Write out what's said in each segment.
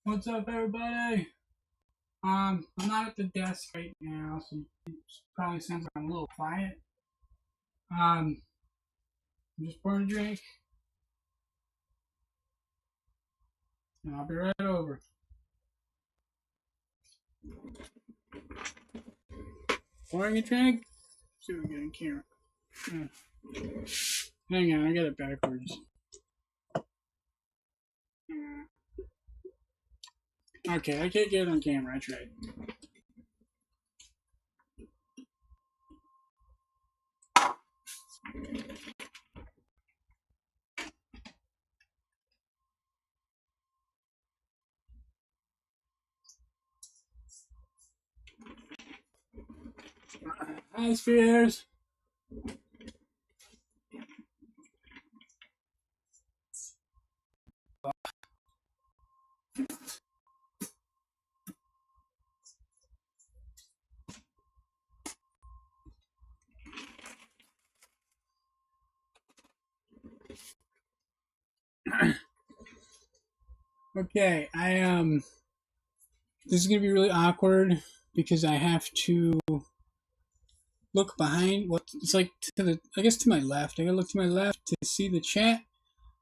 What's up, everybody? I'm not at the desk right now, so it probably sounds like I'm a little quiet. I'm just pouring a drink, and I'll be right over. Pouring a drink? See if we get in camera. Hang on, I got it backwards. Okay, I can't get it on camera. I tried. Hi, Spears. Okay, this is gonna be really awkward because I have to look behind what it's like to my left. I gotta look to my left to see the chat.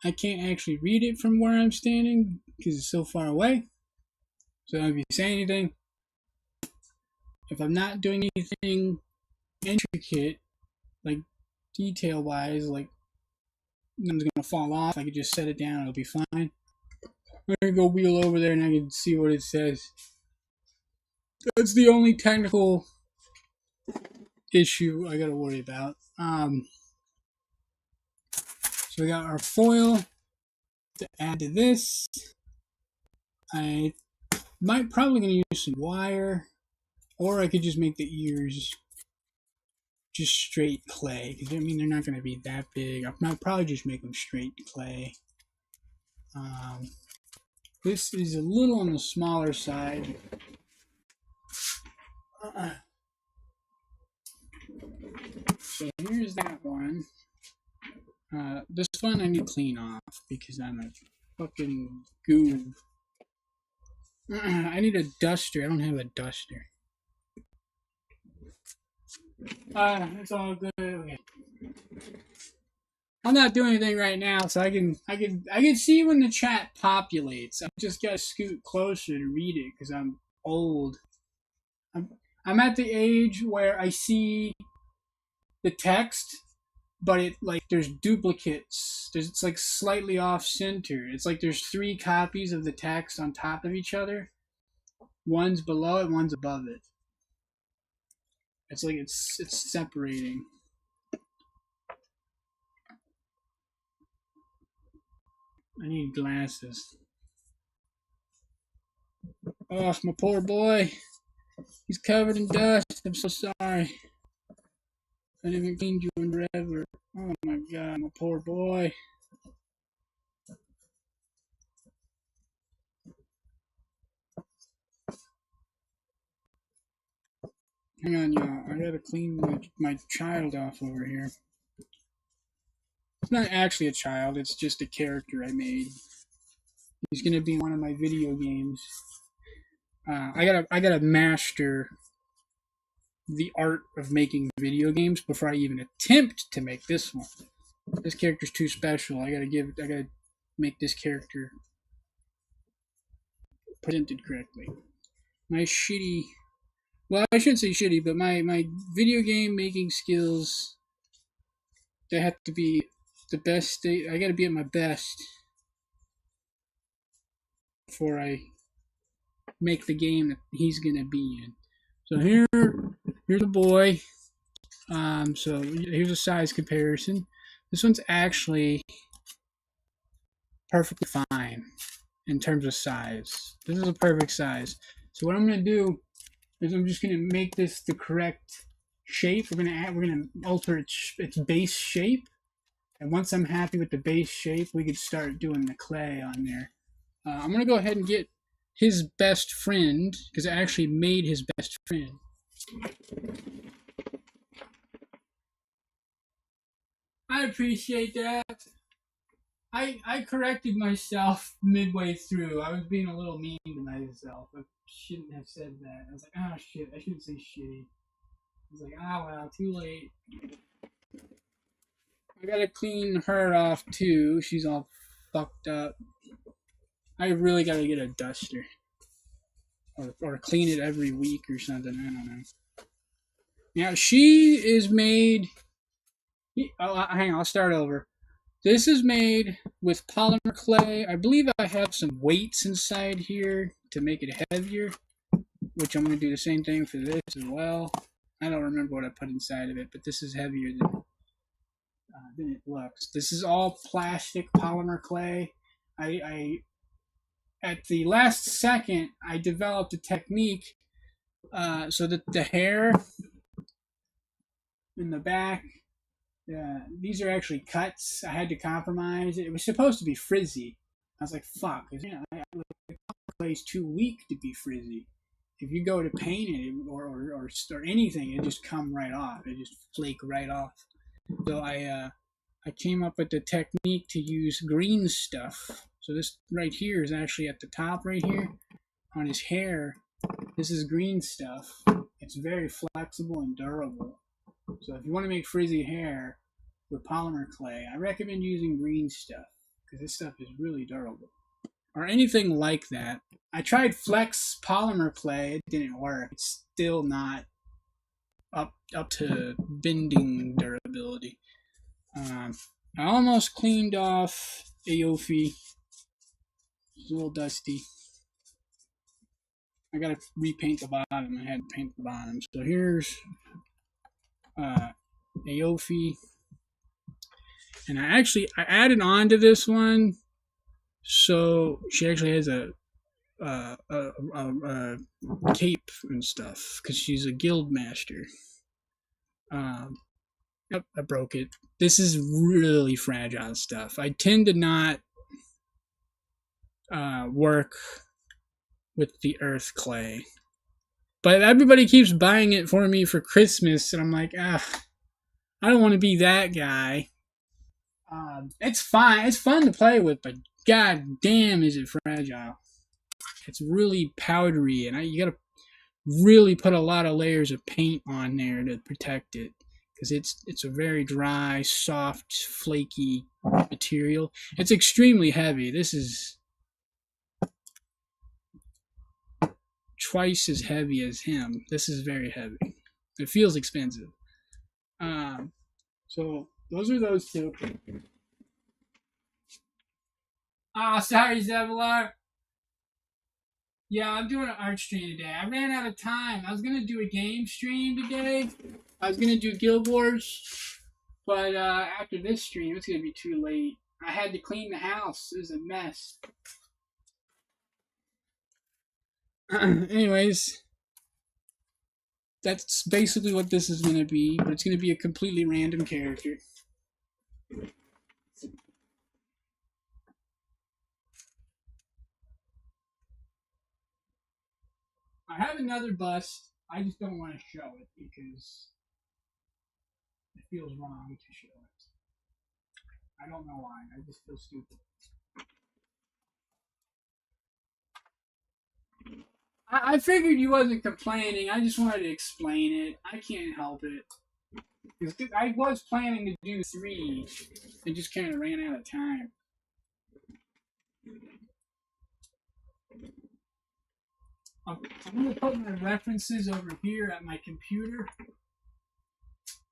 I can't actually read it from where I'm standing because it's so far away. So if you say anything, if I'm not doing anything intricate, like detail wise, like nothing's gonna fall off, I can just set it down, it'll be fine. I'm gonna go wheel over there and I can see what it says. That's the only technical issue I gotta worry about. So we got our foil to add to this. I might probably gonna use some wire, or I could just make the ears just straight clay, because I mean they're not gonna be that big. I'll probably just make them straight clay. This is a little on the smaller side. So here's that one. This one I need to clean off because I'm a fucking goob. I need a duster. I don't have a duster. It's all good. Okay. I'm not doing anything right now, so I can see when the chat populates. I just gotta scoot closer to read it because I'm old. I'm at the age where I see the text, but it like there's duplicates. It's like slightly off center. It's like there's 3 copies of the text on top of each other. One's below it, one's above it. It's like it's separating. I need glasses. Oh, my poor boy. He's covered in dust. I'm so sorry. I haven't cleaned you in forever. Oh my god, my poor boy. Hang on, y'all. I gotta clean my child off over here. It's not actually a child, it's just a character I made. He's gonna be in one of my video games. I gotta master the art of making video games before I even attempt to make this one. This character's too special. I gotta make this character presented correctly. My shitty, well, I shouldn't say shitty, but my video game making skills, they have to be the best. I gotta be at my best before I make the game that he's gonna be in. So here's a boy. So here's a size comparison. This one's actually perfectly fine in terms of size. This is a perfect size. So what I'm gonna do is I'm just gonna make this the correct shape. We're gonna alter its base shape, and once I'm happy with the base shape, we could start doing the clay on there. I'm gonna go ahead and get his best friend because I actually made his best friend. I appreciate that. I corrected myself midway through. I was being a little mean to myself. I shouldn't have said that. I was like, oh shit, I shouldn't say shitty. I was like, ah well, too late. I gotta clean her off too. She's all fucked up. I really gotta get a duster. Or clean it every week or something. I don't know. Now she is made. Oh, hang on, I'll start over. This is made with polymer clay. I believe I have some weights inside here to make it heavier, which I'm going to do the same thing for this as well. I don't remember what I put inside of it, but this is heavier than it looks. This is all plastic polymer clay. I at the last second, I developed a technique so that the hair in the back, these are actually cuts. I had to compromise. It was supposed to be frizzy. I was like, fuck, the clay's too weak to be frizzy. If you go to paint it or anything, it just come right off. It just flake right off. So I came up with the technique to use green stuff. So this right here is actually at the top right here on his hair. This is green stuff. It's very flexible and durable. So if you want to make frizzy hair with polymer clay, I recommend using green stuff because this stuff is really durable. Or anything like that. I tried Flex polymer clay. It didn't work. It's still not up to bending durability. I almost cleaned off Aofi. It's a little dusty. I gotta repaint the bottom. I had to paint the bottom. So here's Aofi. And I added on to this one. So she actually has a cape and stuff because she's a guild master. Yep, I broke it. This is really fragile stuff. I tend to not work with the earth clay, but everybody keeps buying it for me for Christmas, and I'm like, I don't want to be that guy. It's fine. It's fun to play with, but god damn, is it fragile. It's really powdery, and you gotta really put a lot of layers of paint on there to protect it because it's a very dry, soft, flaky material. It's extremely heavy. This is twice as heavy as him. This is very heavy. It feels expensive. So those are those two. Sorry, Zevalar. Yeah, I'm doing an art stream today. I ran out of time. I was gonna do a game stream today. I was gonna do Guild Wars, but after this stream, it's gonna be too late. I had to clean the house. It was a mess. Anyways, that's basically what this is gonna be, but it's gonna be a completely random character. I have another bust. I just don't want to show it because it feels wrong to show it. I don't know why. I just feel stupid. I figured you wasn't complaining. I just wanted to explain it. I can't help it. I was planning to do 3. I just kind of ran out of time. I'm going to put my references over here at my computer.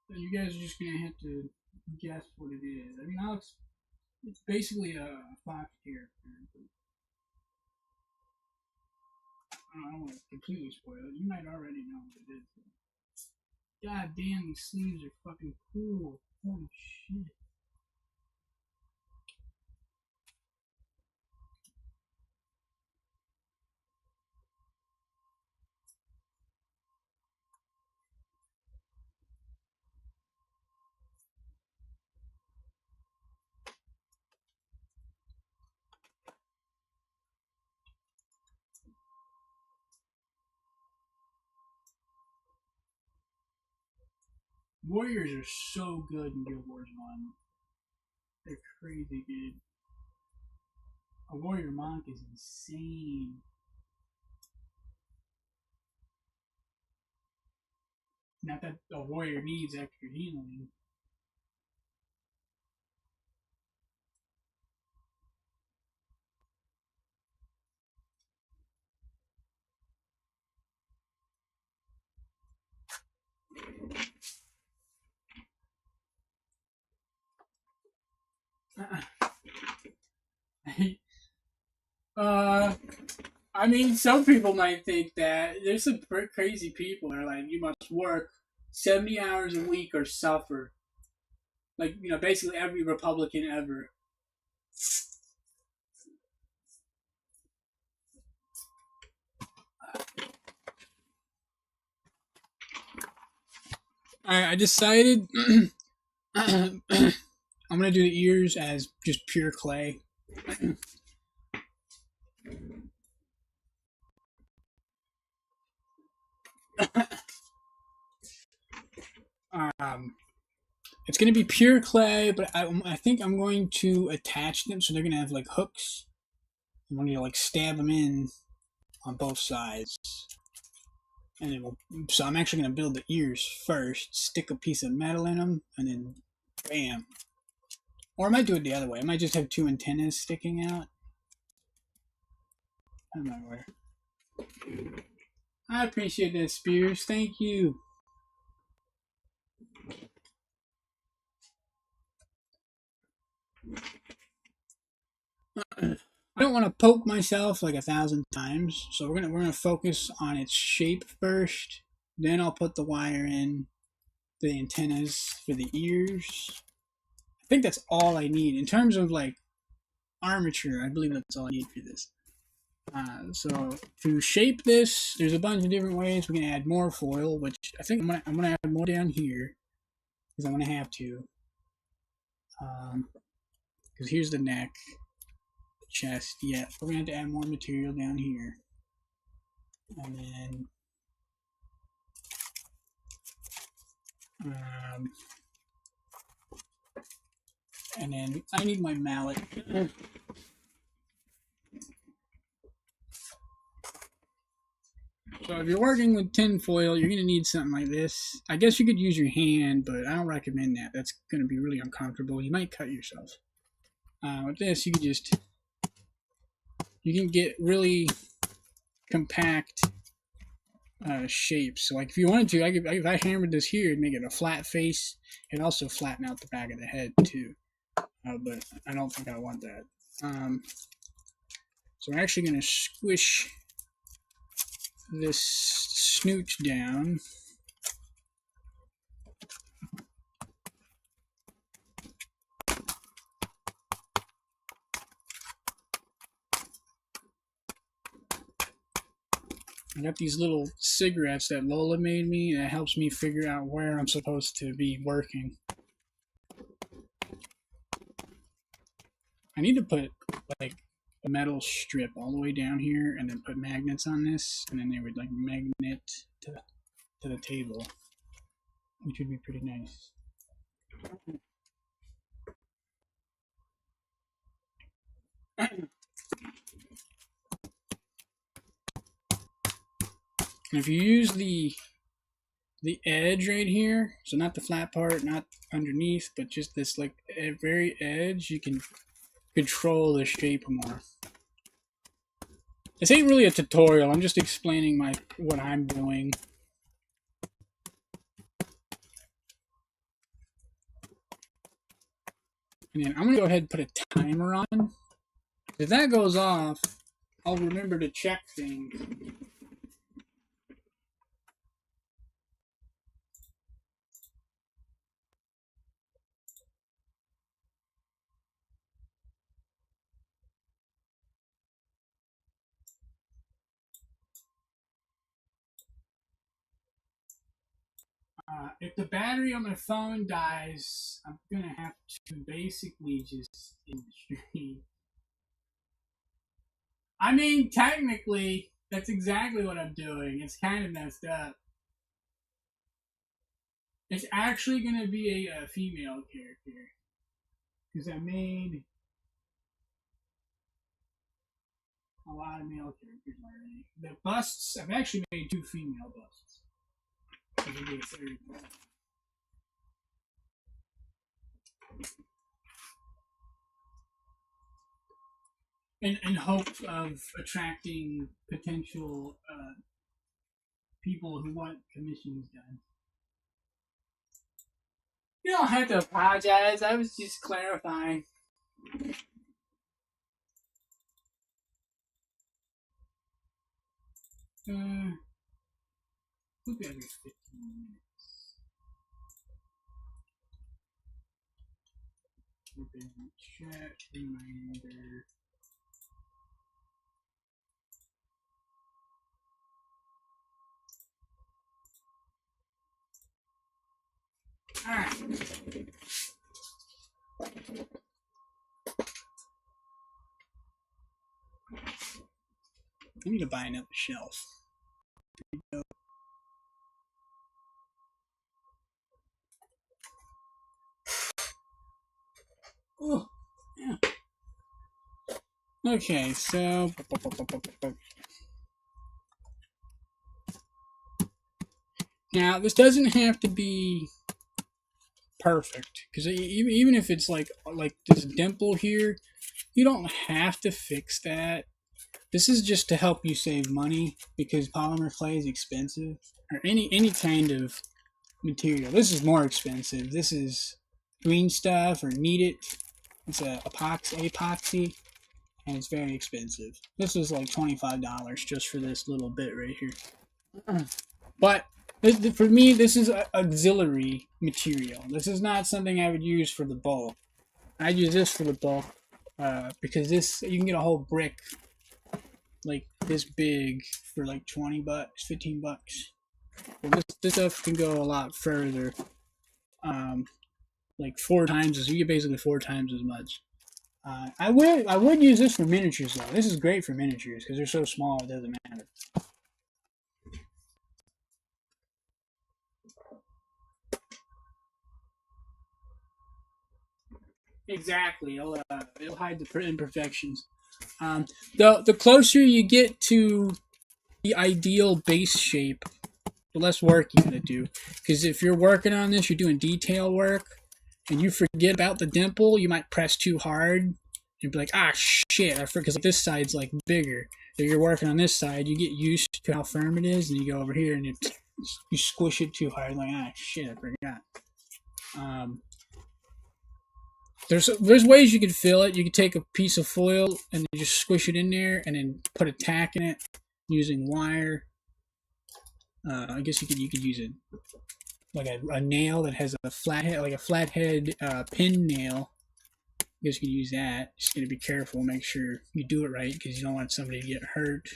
So you guys are just going to have to guess what it is. I mean, it's basically a Fox character. I don't want to completely spoil it. You might already know what it is. God damn, these sleeves are fucking cool. Holy shit. Warriors are so good in Guild Wars 1. They're crazy good. A warrior monk is insane. Not that a warrior needs extra healing. uh, I mean, some people might think that there's some crazy people that are like, you must work 70 hours a week or suffer. Like, you know, basically every Republican ever. I decided I'm gonna do the ears as just pure clay. um, it's gonna be pure clay, but I think I'm going to attach them so they're gonna have like hooks. I'm going to like stab them in on both sides, and then so I'm actually gonna build the ears first, stick a piece of metal in them, and then bam. Or I might do it the other way. I might just have two antennas sticking out. I don't know where. I appreciate that, Spears. Thank you. I don't want to poke myself like 1,000 times, so we're gonna focus on its shape first. Then I'll put the wire in the antennas for the ears. I think that's all I need in terms of like armature. I believe that's all I need for this. So to shape this, there's a bunch of different ways. We can add more foil, which I think I'm gonna add more down here because I'm gonna have to. Because here's the neck, the chest. Yeah, we're gonna have to add more material down here, and then um, I need my mallet. So if you're working with tin foil, you're going to need something like this. I guess you could use your hand, but I don't recommend that. That's going to be really uncomfortable. You might cut yourself. With this, you can get really compact shapes. So like if you wanted to, if I hammered this here, it'd make it a flat face. It'd also flatten out the back of the head too. But I don't think I want that. So we're actually going to squish this snoot down. I got these little cigarettes that Lola made me that helps me figure out where I'm supposed to be working. I need to put like a metal strip all the way down here and then put magnets on this, and then they would like magnet to the table, which would be pretty nice. And if you use the edge right here, so not the flat part, not underneath, but just this like very edge, you can control the shape more. This ain't really a tutorial, I'm just explaining what I'm doing. And then I'm gonna go ahead and put a timer on. If that goes off, I'll remember to check things. If the battery on my phone dies, I'm gonna have to basically just end the stream. I mean, technically, that's exactly what I'm doing. It's kind of messed up. It's actually gonna be a female character because I made a lot of male characters already. The busts, I've actually made 2 female busts. I can do a third. In hopes of attracting potential people who want commissions done. You don't have to apologize. I was just clarifying. Look at every 15 minutes. Open chat reminder. Alright. I need to buy another shelf. Oh, yeah. Okay, so now this doesn't have to be perfect, because even if it's like this dimple here, you don't have to fix that. This is just to help you save money, because polymer clay is expensive, or any kind of material. This is more expensive. This is green stuff or knead it. It's a epoxy, and it's very expensive. This is like $25 just for this little bit right here. But for me, this is auxiliary material. This is not something I would use for the bulk. I use this for the bulk because this, you can get a whole brick like this big for like 20 bucks, 15 bucks. But this stuff can go a lot further. Like 4 times as, you get basically 4 times as much. I would use this for miniatures though. This is great for miniatures because they're so small it doesn't matter. Exactly, it'll hide the imperfections. The closer you get to the ideal base shape, the less work you gotta do. Because if you're working on this, you're doing detail work, and you forget about the dimple, you might press too hard and be like, ah, shit, I forgot, because like, this side's like bigger. So you're working on this side, you get used to how firm it is, and you go over here and you squish it too hard, like, ah, shit, I forgot. There's ways you could fill it. You could take a piece of foil and just squish it in there, and then put a tack in it using wire. I guess you could use it like a nail that has a flathead, like a flathead pin nail. I guess you could use that. Just gotta be careful, make sure you do it right, because you don't want somebody to get hurt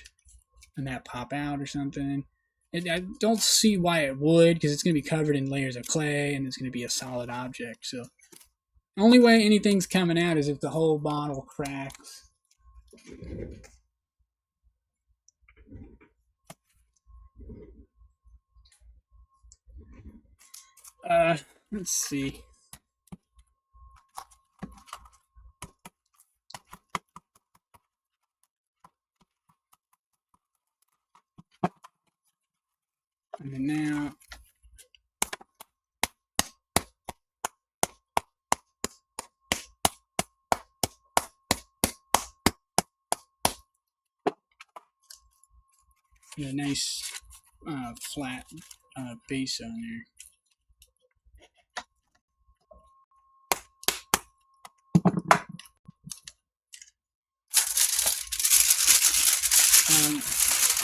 and that pop out or something. And I don't see why it would, because it's gonna be covered in layers of clay and it's gonna be a solid object. So the only way anything's coming out is if the whole bottle cracks. Let's see. And then now, a nice flat base on there.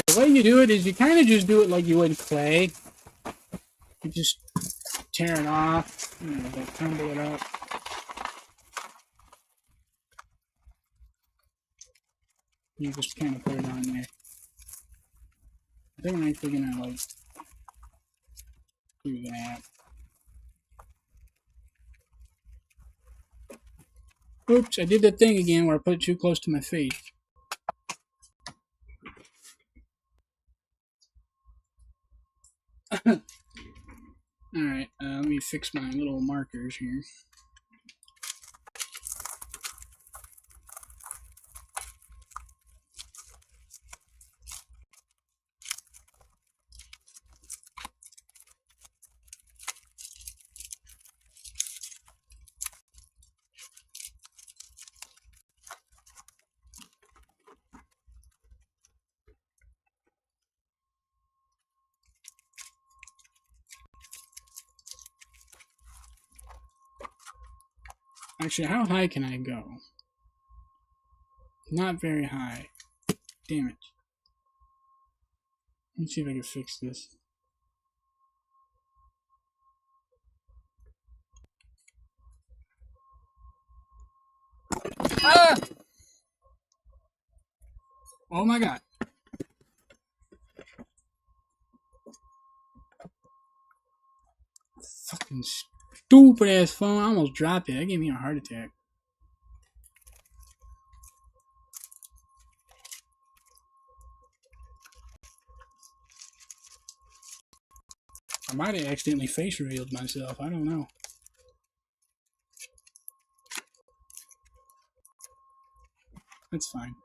The way you do it is you kind of just do it like you would clay. You just tear it off, like tumble it up. You just kind of put it on there. I think I'm actually gonna like do that. Oops, I did that thing again where I put it too close to my face. Alright, let me fix my little markers here. Actually, how high can I go? Not very high. Damn it. Let me see if I can fix this. Ah! Oh my god. Fucking stupid ass phone. I almost dropped it. That gave me a heart attack. I might have accidentally face revealed myself. I don't know. That's fine.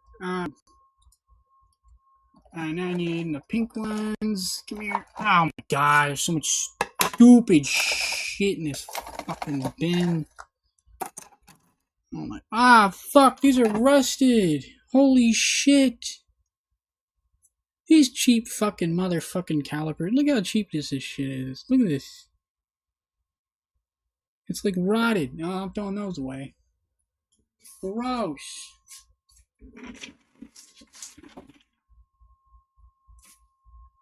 And I need the pink ones. Come here. Oh my god, there's so much stupid shit in this fucking bin. Oh my. Ah, fuck, these are rusted. Holy shit. These cheap fucking motherfucking calipers. Look how cheap this shit is. Look at this. It's like rotted. No, I'm throwing those away. Gross.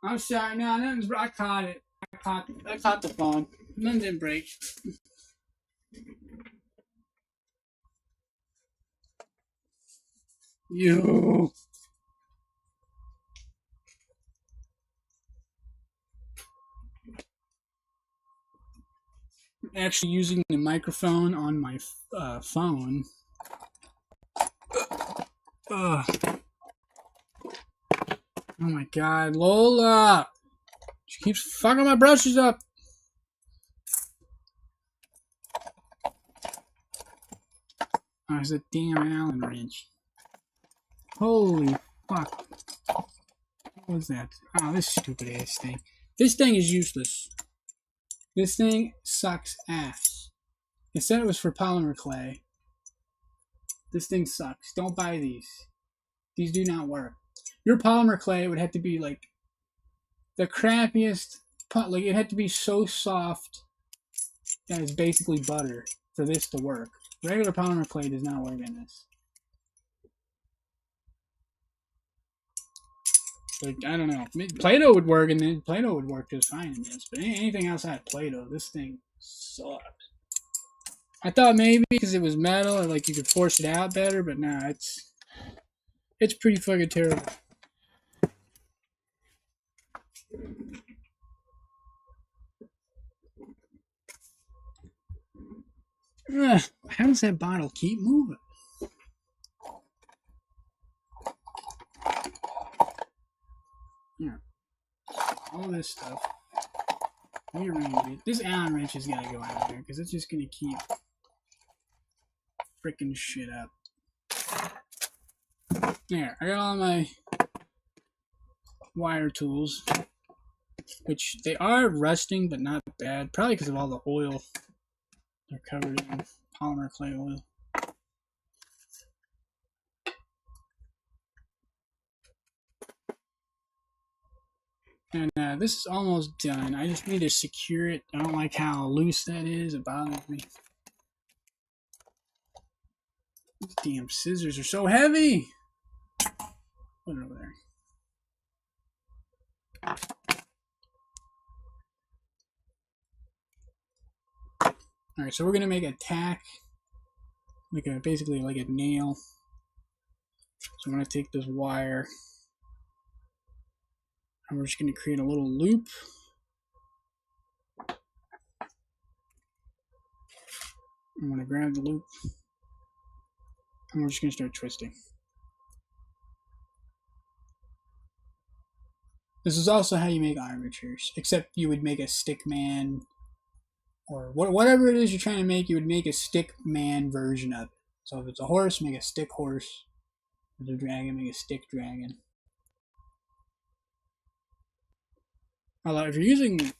I'm sorry, no, nothing's. I caught it. I caught the phone. Nothing didn't break. You. Actually, using the microphone on my phone. Ugh. Oh my god, Lola! She keeps fucking my brushes up! Oh, it's a damn Allen wrench. Holy fuck. What was that? Oh, this stupid ass thing. This thing is useless. This thing sucks ass. It said it was for polymer clay. This thing sucks. Don't buy these. These do not work. Your polymer clay would have to be like the crappiest. Like it had to be so soft that it's basically butter for this to work. Regular polymer clay does not work in this. Like, I don't know. Play-Doh would work, and then Play-Doh would work just fine in this. But anything outside Play-Doh, this thing sucks. I thought maybe because it was metal, or like you could force it out better, but nah, it's pretty fucking terrible. Ugh, how does that bottle keep moving? Yeah. All this stuff. Rearrange it. This Allen wrench has got to go out of there because it's just going to keep freaking shit up. There, I got all my wire tools, which they are rusting, but not bad. Probably because of all the oil. They're covered in polymer clay oil. And this is almost done. I just need to secure it. I don't like how loose that is. It bothers me. These damn scissors are so heavy. Put it over there. Alright, so we're going to make a tack. Basically like a nail. So I'm going to take this wire. And we're just going to create a little loop. I'm going to grab the loop. And we're just going to start twisting. This is also how you make armatures. Except you would make a stick man. Or whatever it is you're trying to make, you would make a stick man version of it. So if it's a horse, make a stick horse. If it's a dragon, make a stick dragon. Although if you're using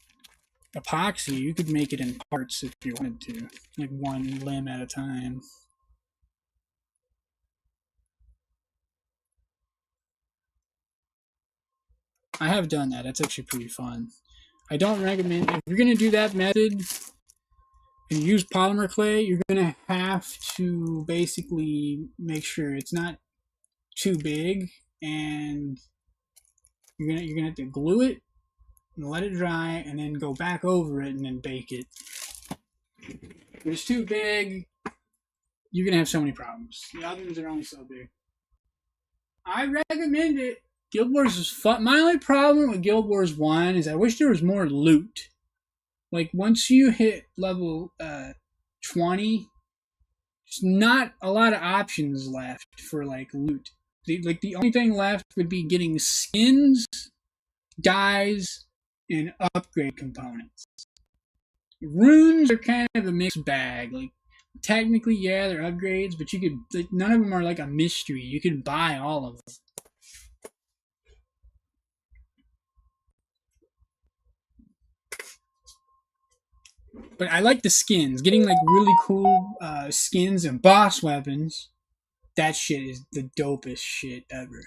epoxy, you could make it in parts if you wanted to. Like one limb at a time. I have done that. That's actually pretty fun. I don't recommend, if you're going to do that method, if you use polymer clay, you're gonna have to basically make sure it's not too big, and you're gonna have to glue it and let it dry, and then go back over it and then bake it. If it's too big, you're gonna have so many problems. The ovens are only so big. I recommend it. Guild Wars is fun. My only problem with Guild Wars 1 is I wish there was more loot. Like, once you hit level 20, there's not a lot of options left for, like, loot. The only thing left would be getting skins, dyes, and upgrade components. Runes are kind of a mixed bag. Like, technically, yeah, they're upgrades, but you could, like, none of them are like a mystery. You could buy all of them. But I like the skins. Getting like really cool skins and boss weapons. That shit is the dopest shit ever.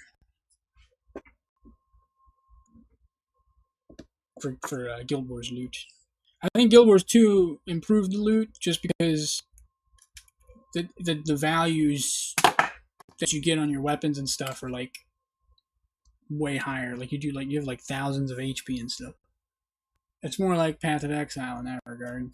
For Guild Wars loot. I think Guild Wars 2 improved the loot just because the values that you get on your weapons and stuff are like way higher. Like you have like thousands of HP and stuff. It's more like Path of Exile in that regard.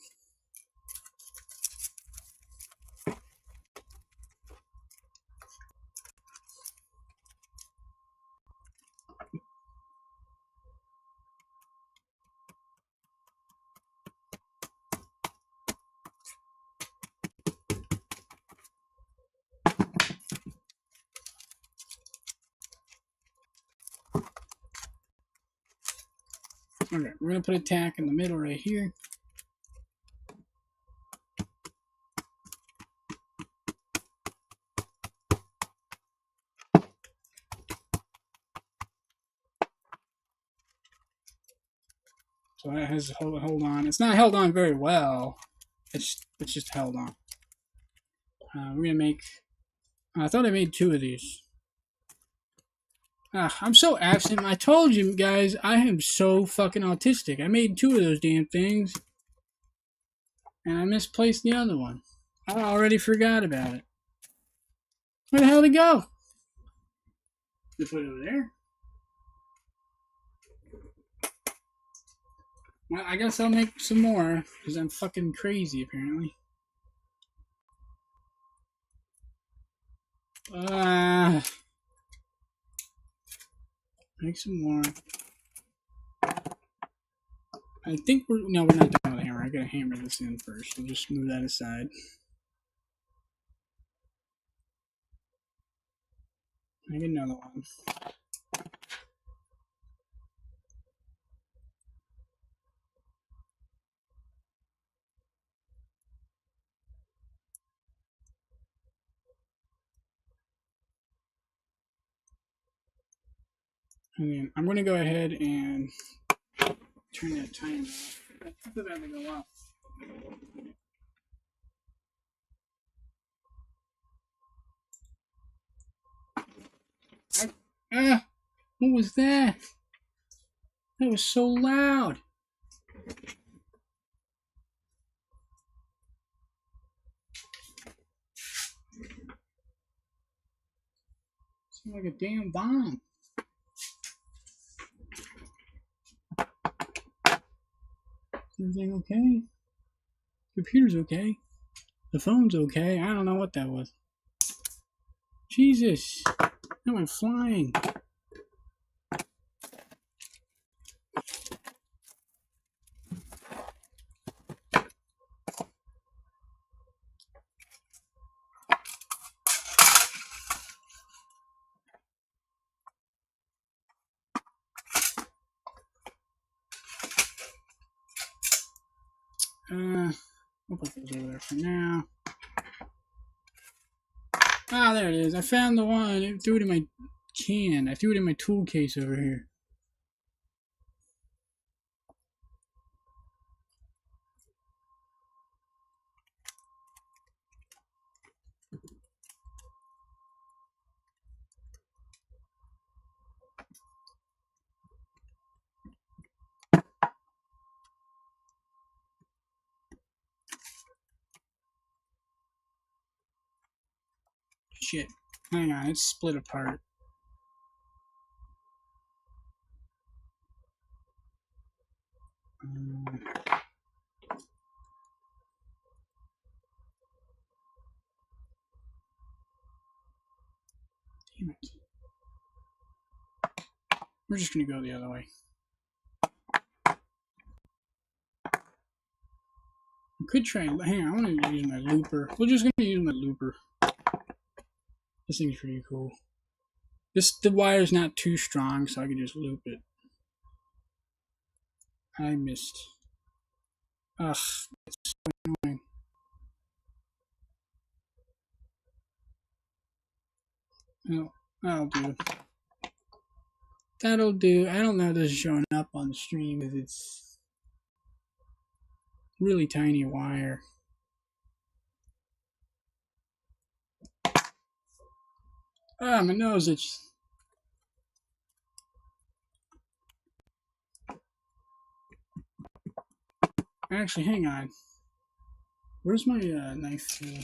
Okay, we're gonna put attack in the middle right here. So that has hold on. It's not held on very well. It's just held on. We're gonna make. I thought I made 2 of these. I'm so absent. I told you guys I am so fucking autistic. I made 2 of those damn things, and I misplaced the other one. I already forgot about it. Where the hell did it go? They put it over there. Well, I guess I'll make some more because I'm fucking crazy apparently. Make some more. I think we're not done with the hammer. I gotta hammer this in first. We'll just move that aside. Make another one. And then I'm gonna go ahead and turn that timer off. I thought that would go off. What was that? That was so loud. Sounds like a damn bomb. Is everything okay? Computer's okay. The phone's okay. I don't know what that was. Jesus. That went flying. We'll put those over there for now. Ah, there it is. I found the one. I threw it in my can. I threw it in my tool case over here. Shit. Hang on, it's split apart. Damn it. We're just gonna go the other way. I could try. Hang on, I want to use my looper. We're just gonna use my looper. This thing's pretty cool. The wire's not too strong, so I can just loop it. I missed. Ugh, it's so annoying. Oh, that'll do. That'll do. I don't know if this is showing up on the stream because it's really tiny wire. Ah, my nose itches. Actually, hang on. Where's my knife tool?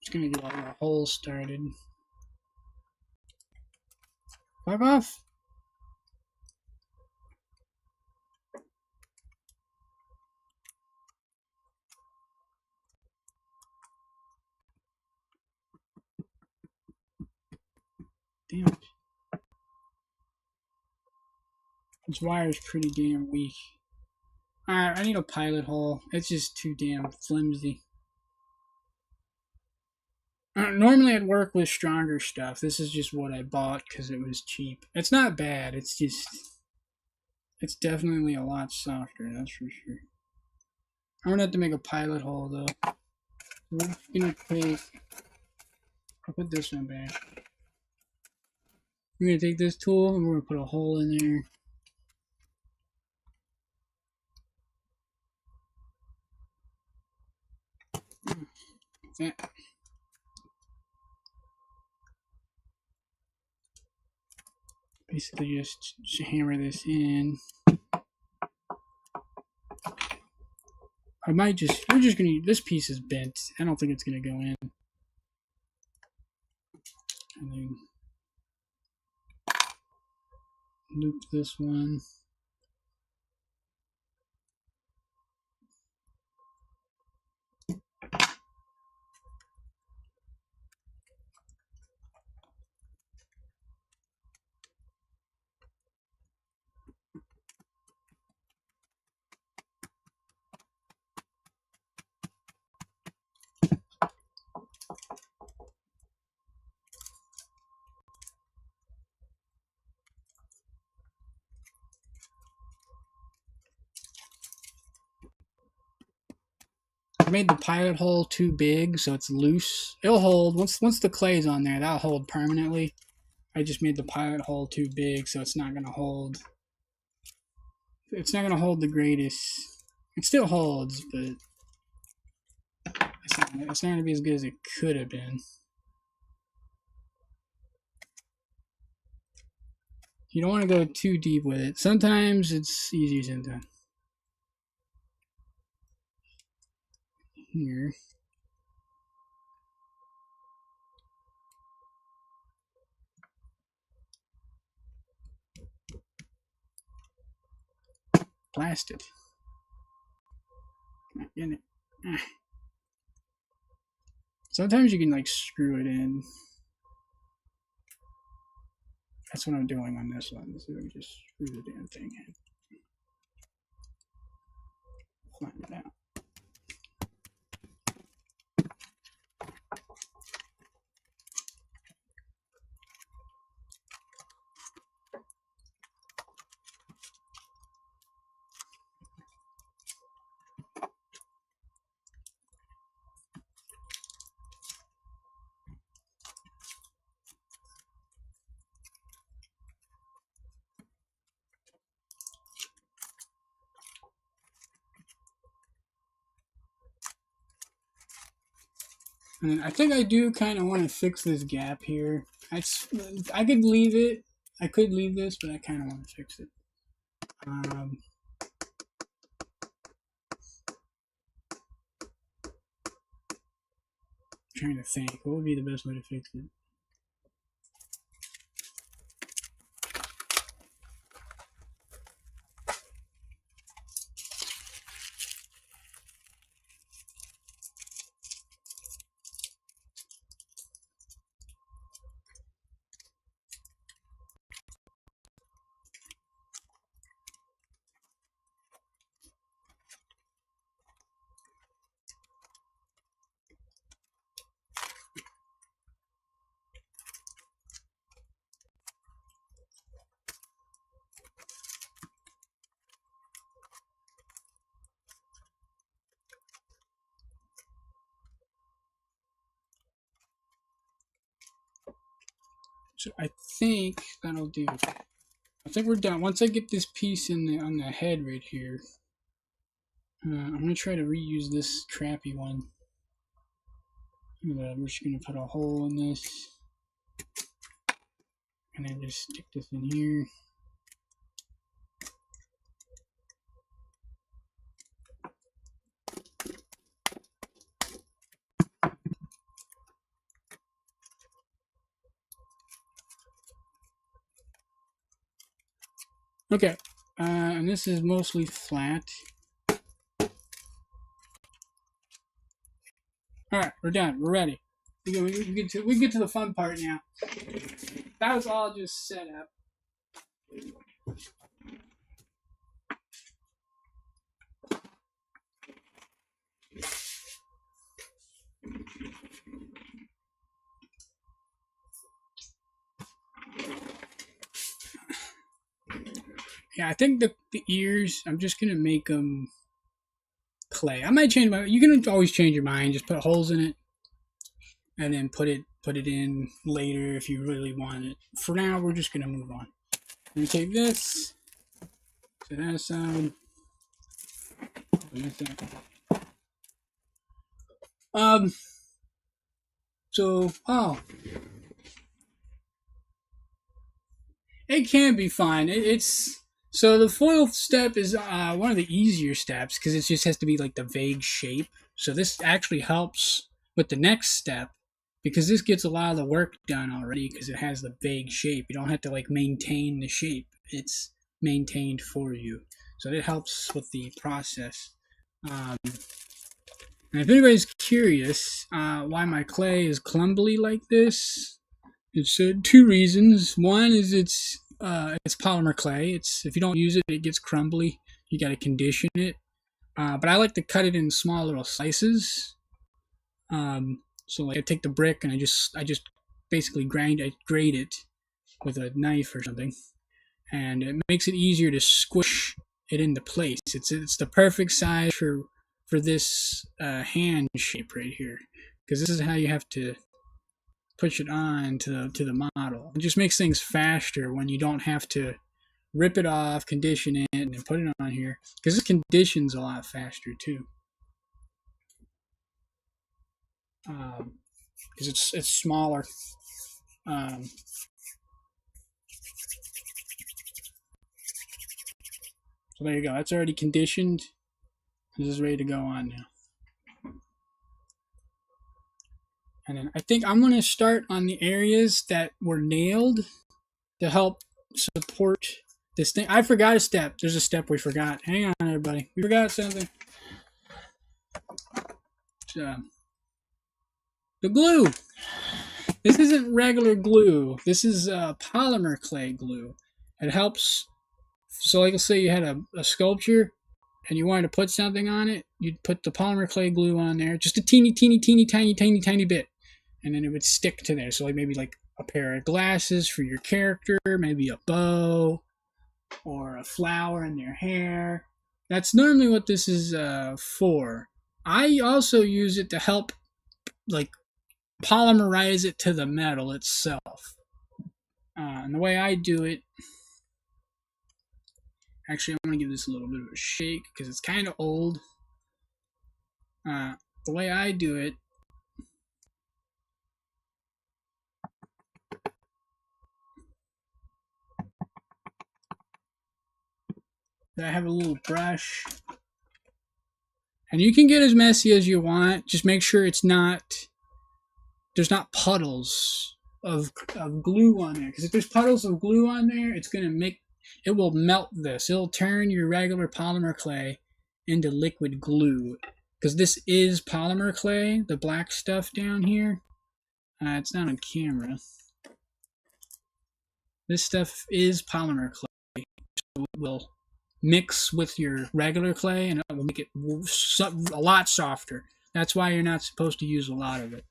Just gonna get all the holes started. Fuck off! Damn it. This wire is pretty damn weak. Alright, I need a pilot hole. It's just too damn flimsy. Normally I'd work with stronger stuff. This is just what I bought because it was cheap. It's not bad, it's just... It's definitely a lot softer, that's for sure. I'm gonna have to make a pilot hole though. We're gonna take... I'll put this one back. We're gonna take this tool and we're gonna put a hole in there. That. Basically just hammer this in. I might just, we're just gonna, this piece is bent. I don't think it's gonna go in. And then loop this one. I made the pilot hole too big, so it's loose. It'll hold, once the clay's on there, that'll hold permanently. I just made the pilot hole too big, so it's not gonna hold. It's not gonna hold the greatest. It still holds, but it's not gonna be as good as it could have been. You don't want to go too deep with it. Sometimes it's easier sometimes. Here. Blast it. Not getting it. Ah. Sometimes you can like screw it in. That's what I'm doing on this one. So we just screw the damn thing in. Flatten it out. And I think I do kind of want to fix this gap here. I could leave it. I could leave this, but I kind of want to fix it. Trying to think, what would be the best way to fix it? So I think that'll do. I think we're done. Once I get this piece in on the head right here, I'm gonna try to reuse this crappy one. We're just gonna put a hole in this, and then just stick this in here. Okay, and this is mostly flat. All right, we're done. We're ready. We can get to the fun part now. That was all just set up. Yeah, I think the ears, I'm just gonna make them clay. I might change my. You can always change your mind. Just put holes in it, and then put it in later if you really want it. For now, we're just gonna move on. I'm gonna take this to that side. So it can be fine. It's so the foil step is one of the easier steps because it just has to be like the vague shape. So this actually helps with the next step because this gets a lot of the work done already because it has the vague shape. You don't have to like maintain the shape. It's maintained for you. So it helps with the process. And if anybody's curious why my clay is clumsy like this, it's two reasons. One is it's polymer clay. It's if you don't use it, it gets crumbly. You got to condition it. But I like to cut it in small little slices. So like I take the brick and I just basically grate it with a knife or something, and it makes it easier to squish it into place. It's the perfect size for this hand shape right here because this is how you have to push it on to the model. It just makes things faster when you don't have to rip it off, condition it, and then put it on here because this conditions a lot faster too. Because it's smaller. So there you go. That's already conditioned. This is ready to go on now. And then I think I'm going to start on the areas that were nailed to help support this thing. I forgot a step. There's a step we forgot. Hang on, everybody. We forgot something. The glue. This isn't regular glue. This is polymer clay glue. It helps. So like let's say you had a sculpture and you wanted to put something on it, you'd put the polymer clay glue on there, just a teeny bit, and then it would stick to there. So like maybe like a pair of glasses for your character, maybe a bow, or a flower in their hair. That's normally what this is for. I also use it to help like polymerize it to the metal itself. And the way I do it, actually, I'm going to give this a little bit of a shake because it's kind of old. The way I do it I have a little brush. And you can get as messy as you want. Just make sure there's not puddles of glue on there. Because if there's puddles of glue on there, it will melt this. It'll turn your regular polymer clay into liquid glue. Because this is polymer clay, the black stuff down here. It's not on camera. This stuff is polymer clay. So it will mix with your regular clay and it will make it a lot softer. That's why you're not supposed to use a lot of it.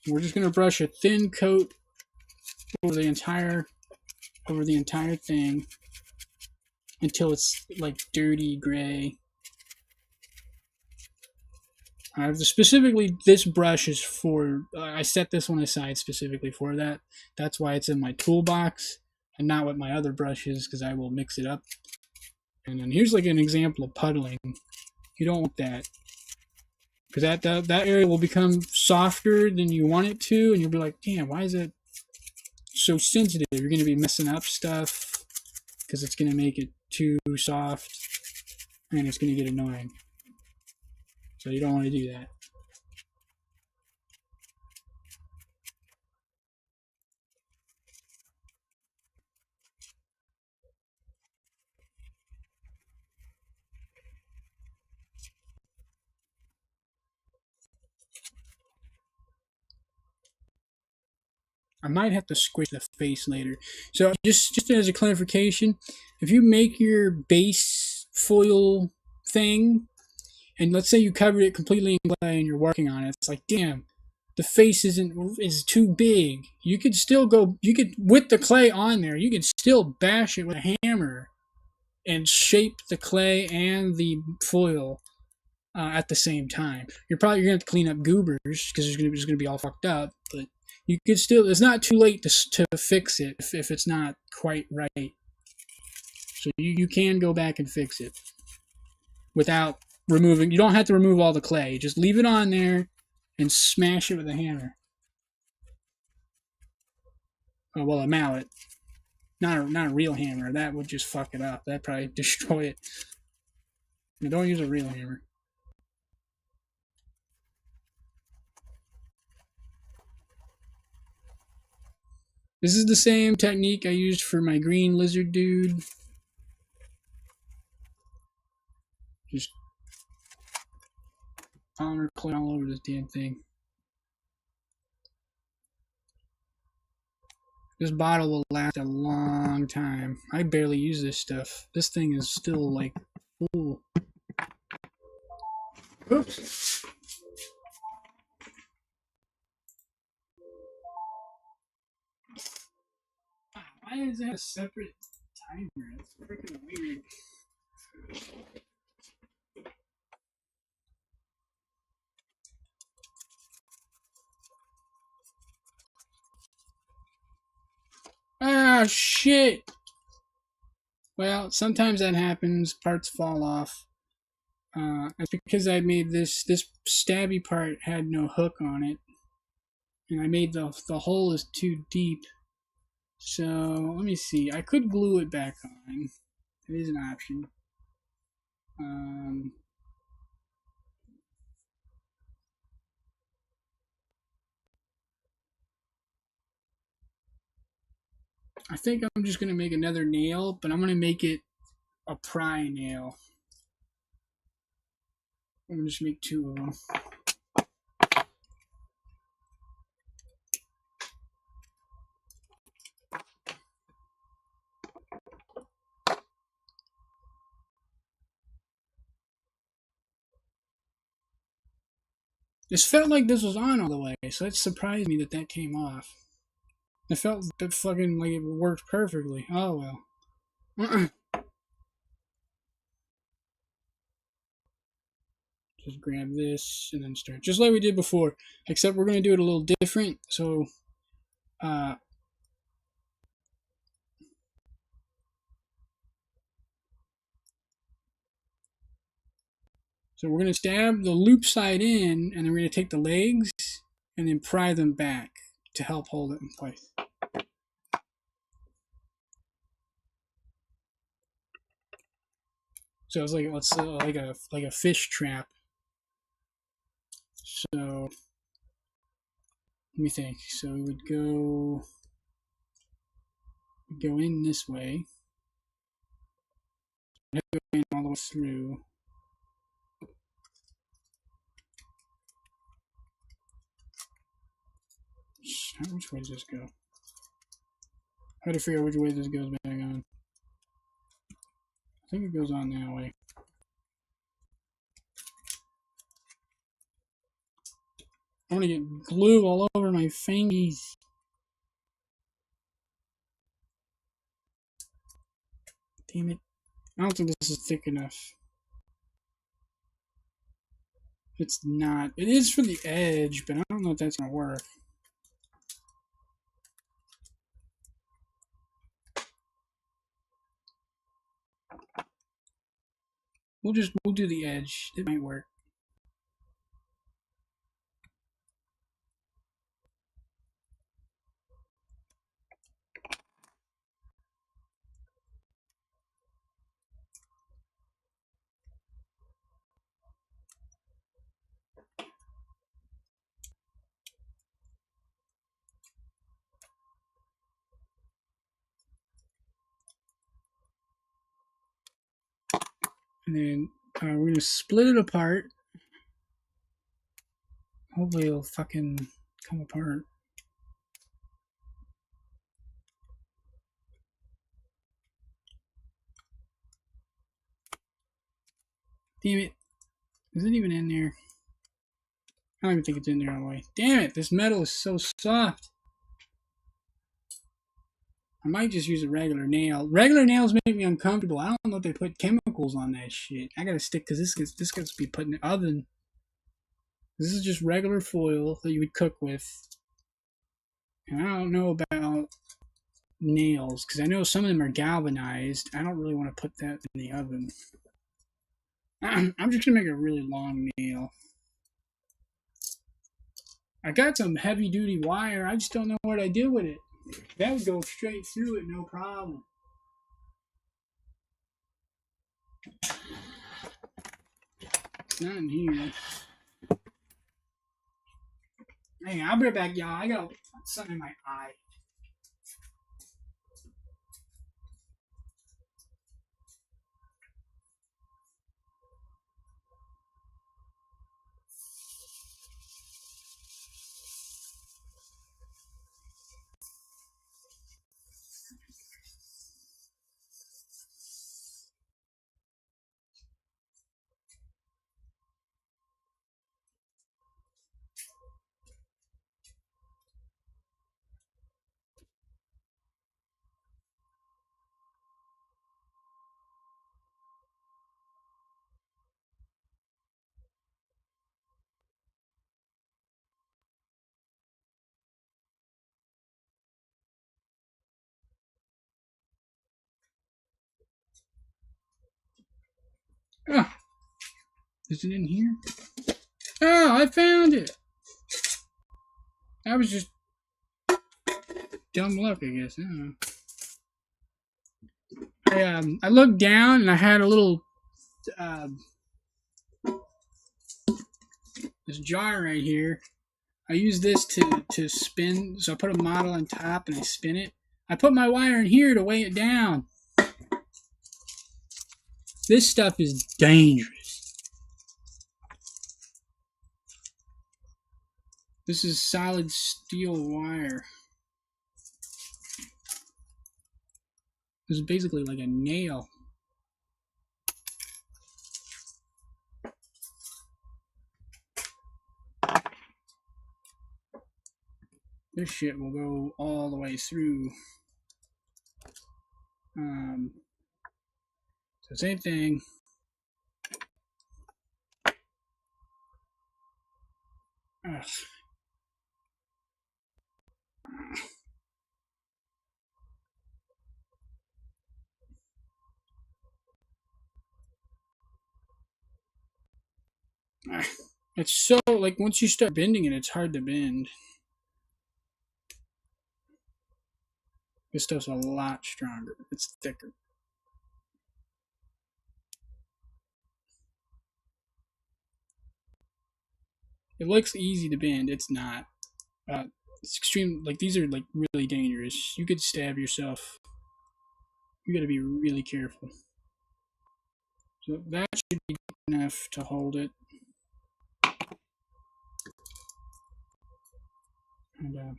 We're just going to brush a thin coat over the entire thing until it's like dirty gray. Specifically, this brush is for, I set this one aside specifically for that. That's why it's in my toolbox and not with my other brushes, because I will mix it up. And then here's like an example of puddling. You don't want that. Because that area will become softer than you want it to, and you'll be like, damn, why is it so sensitive? You're going to be messing up stuff because it's going to make it too soft, and it's going to get annoying. So you don't want to do that. I might have to squish the face later. So just as a clarification, if you make your base foil thing, and let's say you covered it completely in clay and you're working on it, it's like, damn, the face is too big. You could with the clay on there, you could still bash it with a hammer and shape the clay and the foil at the same time. You're gonna have to clean up goobers because it's gonna be all fucked up, but you could still. It's not too late to fix it if it's not quite right. So you can go back and fix it without removing. You don't have to remove all the clay. Just leave it on there and smash it with a hammer. Oh well, a mallet, not a real hammer. That would just fuck it up. That'd probably destroy it. Now, don't use a real hammer. This is the same technique I used for my green lizard dude. Just polymer clay all over this damn thing. This bottle will last a long time. I barely use this stuff. This thing is still like full. Oops. Why is that a separate timer? That's freaking weird. Ah, shit! Well, sometimes that happens. Parts fall off. It's because I made this stabby part had no hook on it. And I made the hole is too deep. So, let me see. I could glue it back on. It is an option. I think I'm just going to make another nail, but I'm going to make it a pry nail. I'm going to just make 2 of them. This felt like this was on all the way, so it surprised me that came off. It felt fucking like it worked perfectly. Oh well. Just grab this and then start. Just like we did before, except we're going to do it a little different. So, So we're going to stab the loop side in, and then we're going to take the legs and then pry them back to help hold it in place. So it's like like a fish trap. So let me think. So we would go in this way, go in all the way through. Which way does this go? How to figure out which way this goes back on. I think it goes on that way. I'm gonna get glue all over my fingies. Damn it. I don't think this is thick enough. It's not. It is for the edge, but I don't know if that's gonna work. We'll do the edge. It might work. And then we're gonna split it apart. Hopefully it'll fucking come apart. Damn it. Is it even in there? I don't even think it's in there all the way. Damn it, this metal is so soft. I might just use a regular nail. Regular nails make me uncomfortable. I don't know if they put chemicals on that shit. I gotta stick, because this gets to be put in the oven. This is just regular foil that you would cook with. And I don't know about nails, because I know some of them are galvanized. I don't really want to put that in the oven. I'm just gonna make a really long nail. I got some heavy duty wire. I just don't know what I do with it. That would go straight through it, no problem. It's not in here. Hang on, I'll be right back, y'all. I got something in my eye. Oh, is it in here? Oh, I found it. That was just dumb luck, I guess. I don't know. I looked down and I had a little this jar right here. I use this to spin. So I put a model on top and I spin it. I put my wire in here to weigh it down. This stuff is dangerous. This is solid steel wire. This is basically like a nail. This shit will go all the way through. So same thing. Ugh. It's so, like, once you start bending it, it's hard to bend. This stuff's a lot stronger. It's thicker. It looks easy to bend. It's not. It's extreme. Like, these are, like, really dangerous. You could stab yourself. You gotta be really careful. So that should be enough to hold it. And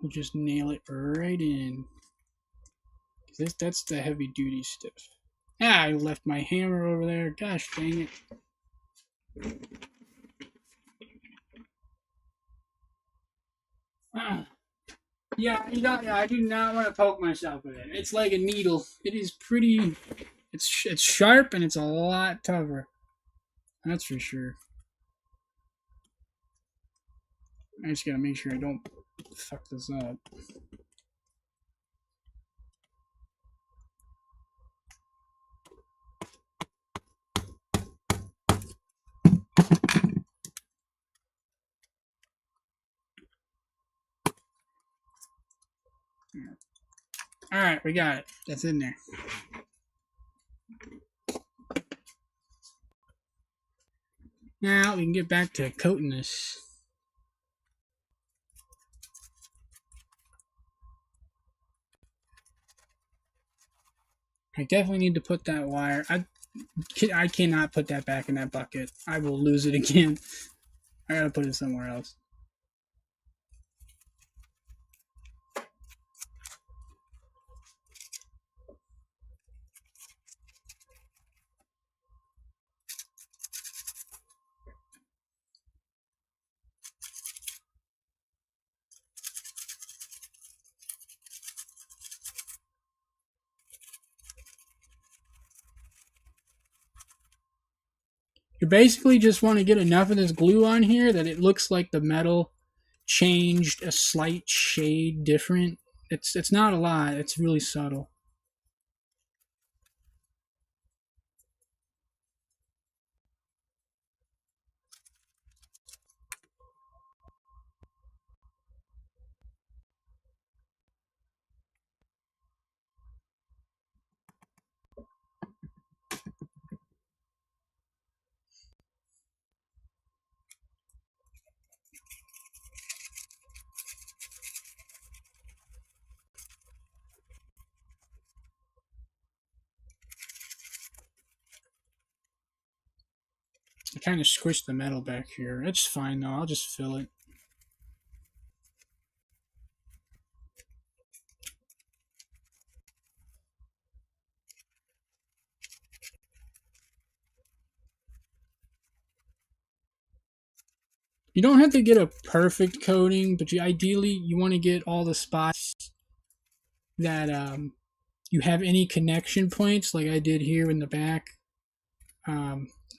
we'll just nail it right in. That's the heavy duty stuff. Ah, I left my hammer over there. Gosh dang it. Yeah, you don't. I do not want to poke myself with it. It's like a needle. It is pretty. It's sharp and it's a lot tougher. That's for sure. I just gotta make sure I don't fuck this up. Alright, we got it. That's in there. Now we can get back to coating this. I definitely need to put that wire. I cannot put that back in that bucket. I will lose it again. I gotta put it somewhere else. You basically just want to get enough of this glue on here that it looks like the metal changed a slight shade different. It's not a lot. It's really subtle. I kind of squished the metal back here. It's fine though. I'll just fill it. You don't have to get a perfect coating, but ideally you want to get all the spots that you have any connection points, like I did here in the back.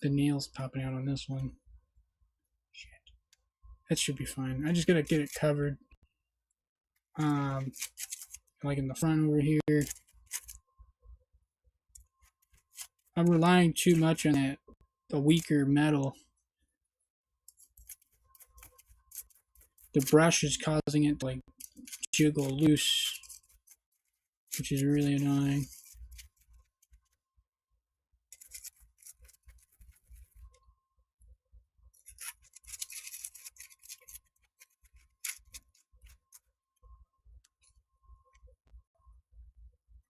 The nails popping out on this one. Shit. That should be fine. I just gotta get it covered. Like in the front over here. I'm relying too much on the weaker metal. The brush is causing it to like jiggle loose, which is really annoying.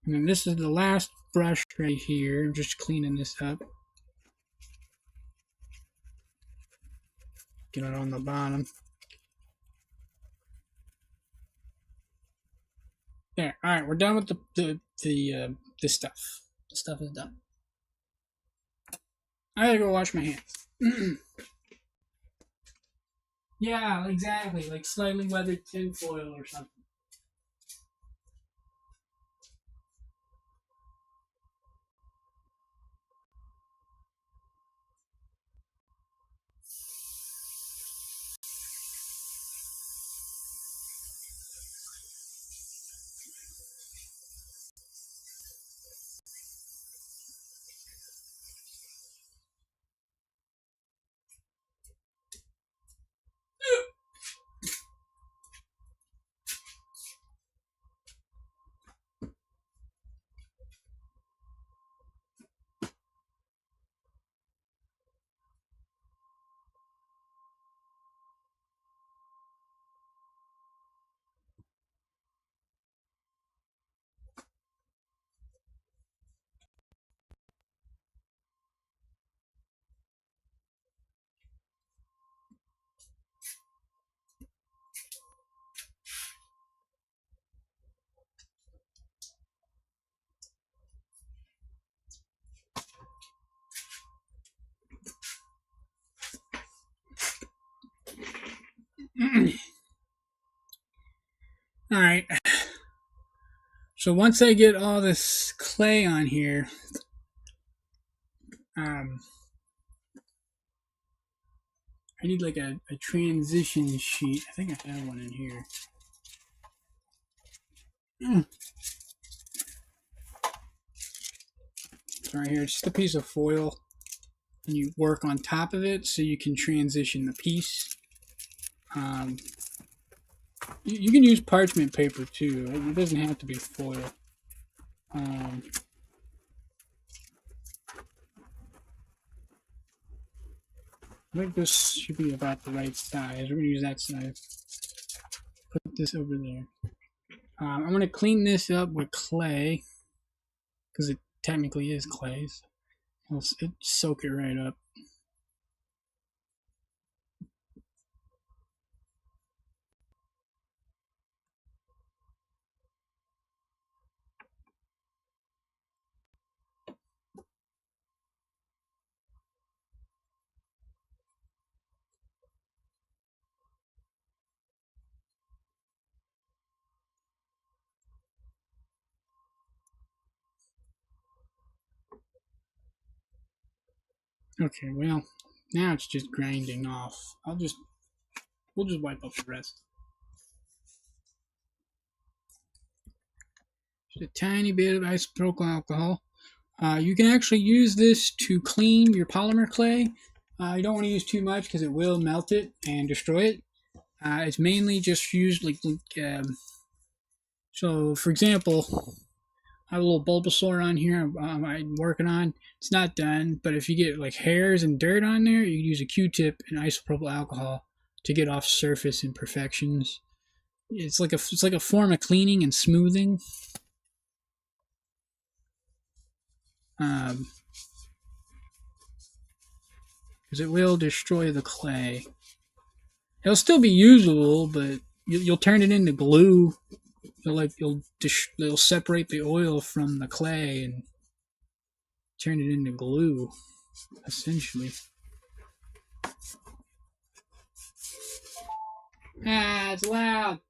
And then this is the last brush right here. I'm just cleaning this up. Get it on the bottom. There. All right, we're done with this stuff. The stuff is done. I gotta go wash my hands. Yeah, exactly. Like slightly weathered tinfoil or something. Alright. So once I get all this clay on here, I need like a transition sheet. I think I have one in here. It's right here. It's just a piece of foil. And you work on top of it so you can transition the piece. You can use parchment paper too. It doesn't have to be foil. I think this should be about the right size. We're going to use that size. Put this over there. I'm going to clean this up with clay because it technically is clay. So it'll soak it right up. Okay, well, now it's just grinding off. We'll just wipe up the rest. Just a tiny bit of isopropyl alcohol. You can actually use this to clean your polymer clay. You don't want to use too much because it will melt it and destroy it. It's mainly just used so for example, I have a little Bulbasaur on here I'm working on. It's not done, but if you get like hairs and dirt on there, you can use a Q-tip and isopropyl alcohol to get off surface imperfections. It's like a form of cleaning and smoothing. Because it will destroy the clay. It'll still be usable, but you'll turn it into glue. It'll separate the oil from the clay and turn it into glue, essentially. It's loud.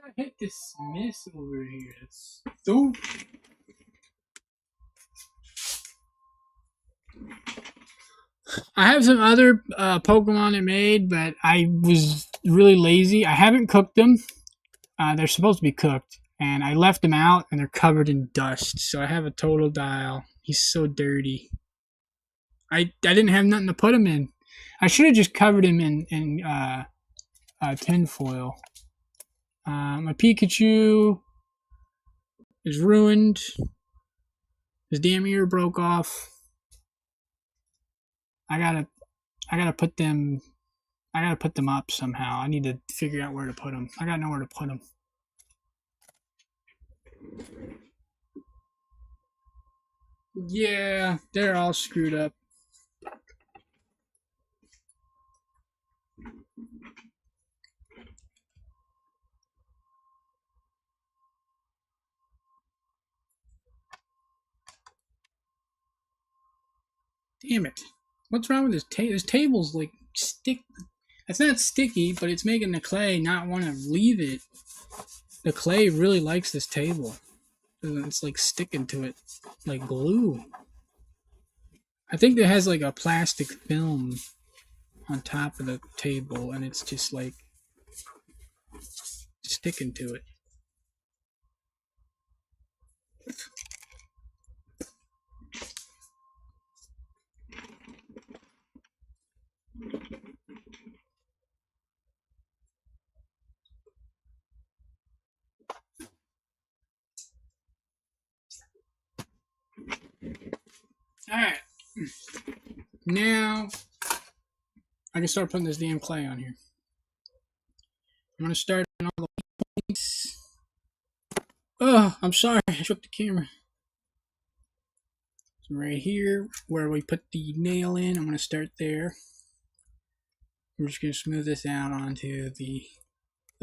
I hit dismiss over here. It's so. I have some other Pokemon I made, but I was really lazy. I haven't cooked them. They're supposed to be cooked, and I left them out, and they're covered in dust. So I have a Totodile. He's so dirty. I didn't have nothing to put him in. I should have just covered him in tinfoil. My Pikachu is ruined. His damn ear broke off. I gotta put them up somehow. I need to figure out where to put them. I gotta know where to put them. Yeah, they're all screwed up. Damn it. What's wrong with this table? This table's like it's not sticky, but it's making the clay not want to leave it. The clay really likes this table. It's like sticking to it like glue. I think it has like a plastic film on top of the table, and it's just like sticking to it. Alright. Now I can start putting this damn clay on here. I'm gonna start on all the points. Oh, I'm sorry, I shook the camera. So right here, where we put the nail in, I'm gonna start there. We're just gonna smooth this out onto the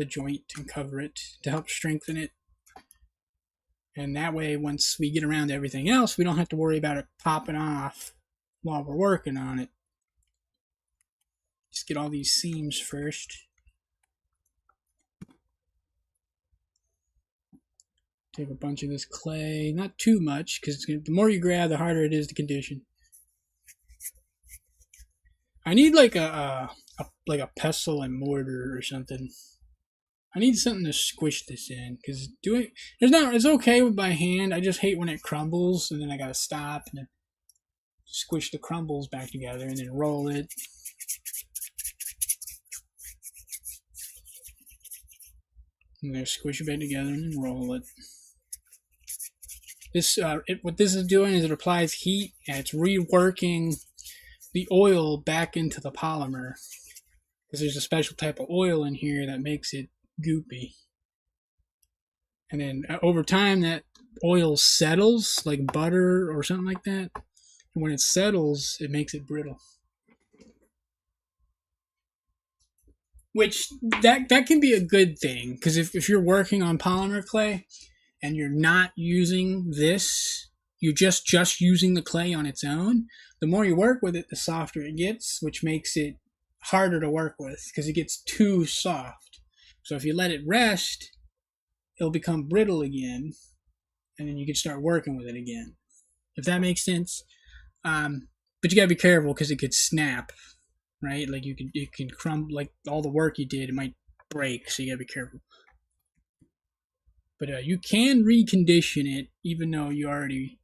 joint and cover it to help strengthen it. And that way, once we get around to everything else, we don't have to worry about it popping off while we're working on it. Just get all these seams first. Take a bunch of this clay, not too much, because the more you grab, the harder it is to condition. I need like a pestle and mortar or something. I need something to squish this in, because it's okay with my hand. I just hate when it crumbles, and then I gotta stop and then squish the crumbles back together, and then roll it. And then squish it back together, and then roll it. What this is doing is it applies heat, and it's reworking the oil back into the polymer, because there's a special type of oil in here that makes it goopy. And then over time, that oil settles like butter or something like that. And when it settles, it makes it brittle. Which that can be a good thing, because if you're working on polymer clay and you're not using this, you're just using the clay on its own, the more you work with it, the softer it gets, which makes it harder to work with because it gets too soft. So if you let it rest, it'll become brittle again, and then you can start working with it again. If that makes sense. But you gotta be careful because it could snap, right? Like it can crumble, like all the work you did, it might break, so you gotta be careful. But you can recondition it even though you already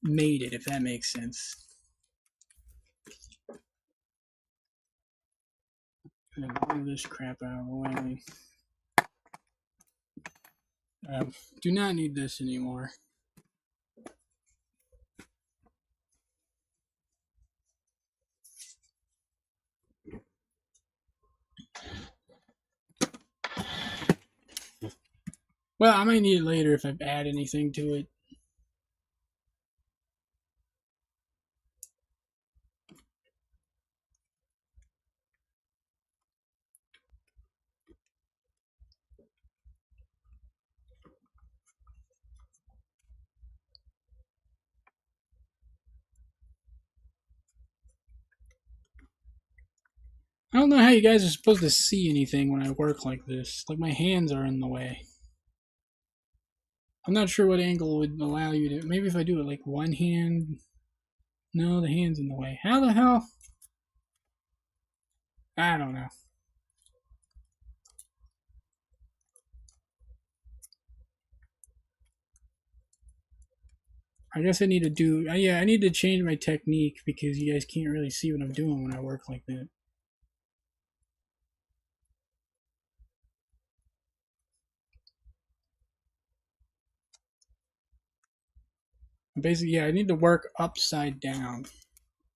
made it, if that makes sense. And move this crap out of the way. Do not need this anymore. Well, I might need it later if I add anything to it. I don't know how you guys are supposed to see anything when I work like this. Like, my hands are in the way. I'm not sure what angle would allow you to... Maybe if I do it like one hand... No, the hand's in the way. How the hell? I don't know. I guess I need to do... yeah, I need to change my technique because you guys can't really see what I'm doing when I work like that. Basically, yeah, I need to work upside down.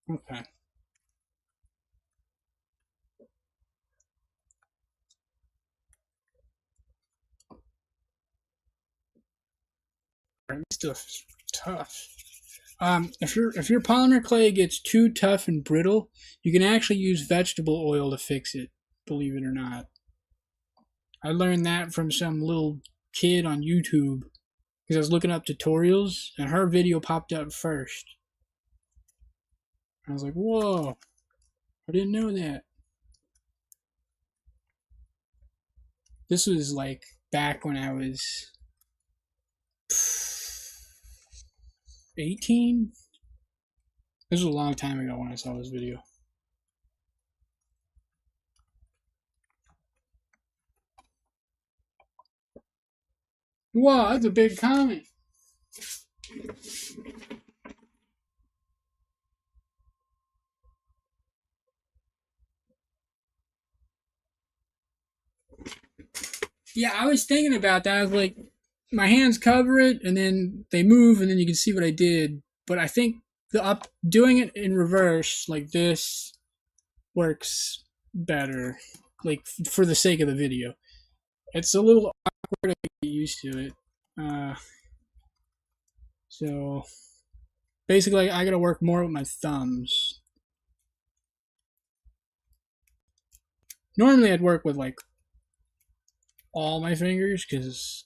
Okay. This stuff is tough. If your polymer clay gets too tough and brittle, you can actually use vegetable oil to fix it. Believe it or not, I learned that from some little kid on YouTube because I was looking up tutorials and her video popped up first. I was like, "Whoa! I didn't know that." This was like back when I was 18. This was a long time ago when I saw this video. Wow, that's a big comment. Yeah, I was thinking about that. I was like, my hands cover it, and then they move, and then you can see what I did. But I think doing it in reverse like this works better, like for the sake of the video. It's a little awkward to get used to it. So basically, I gotta work more with my thumbs. Normally, I'd work with like all my fingers because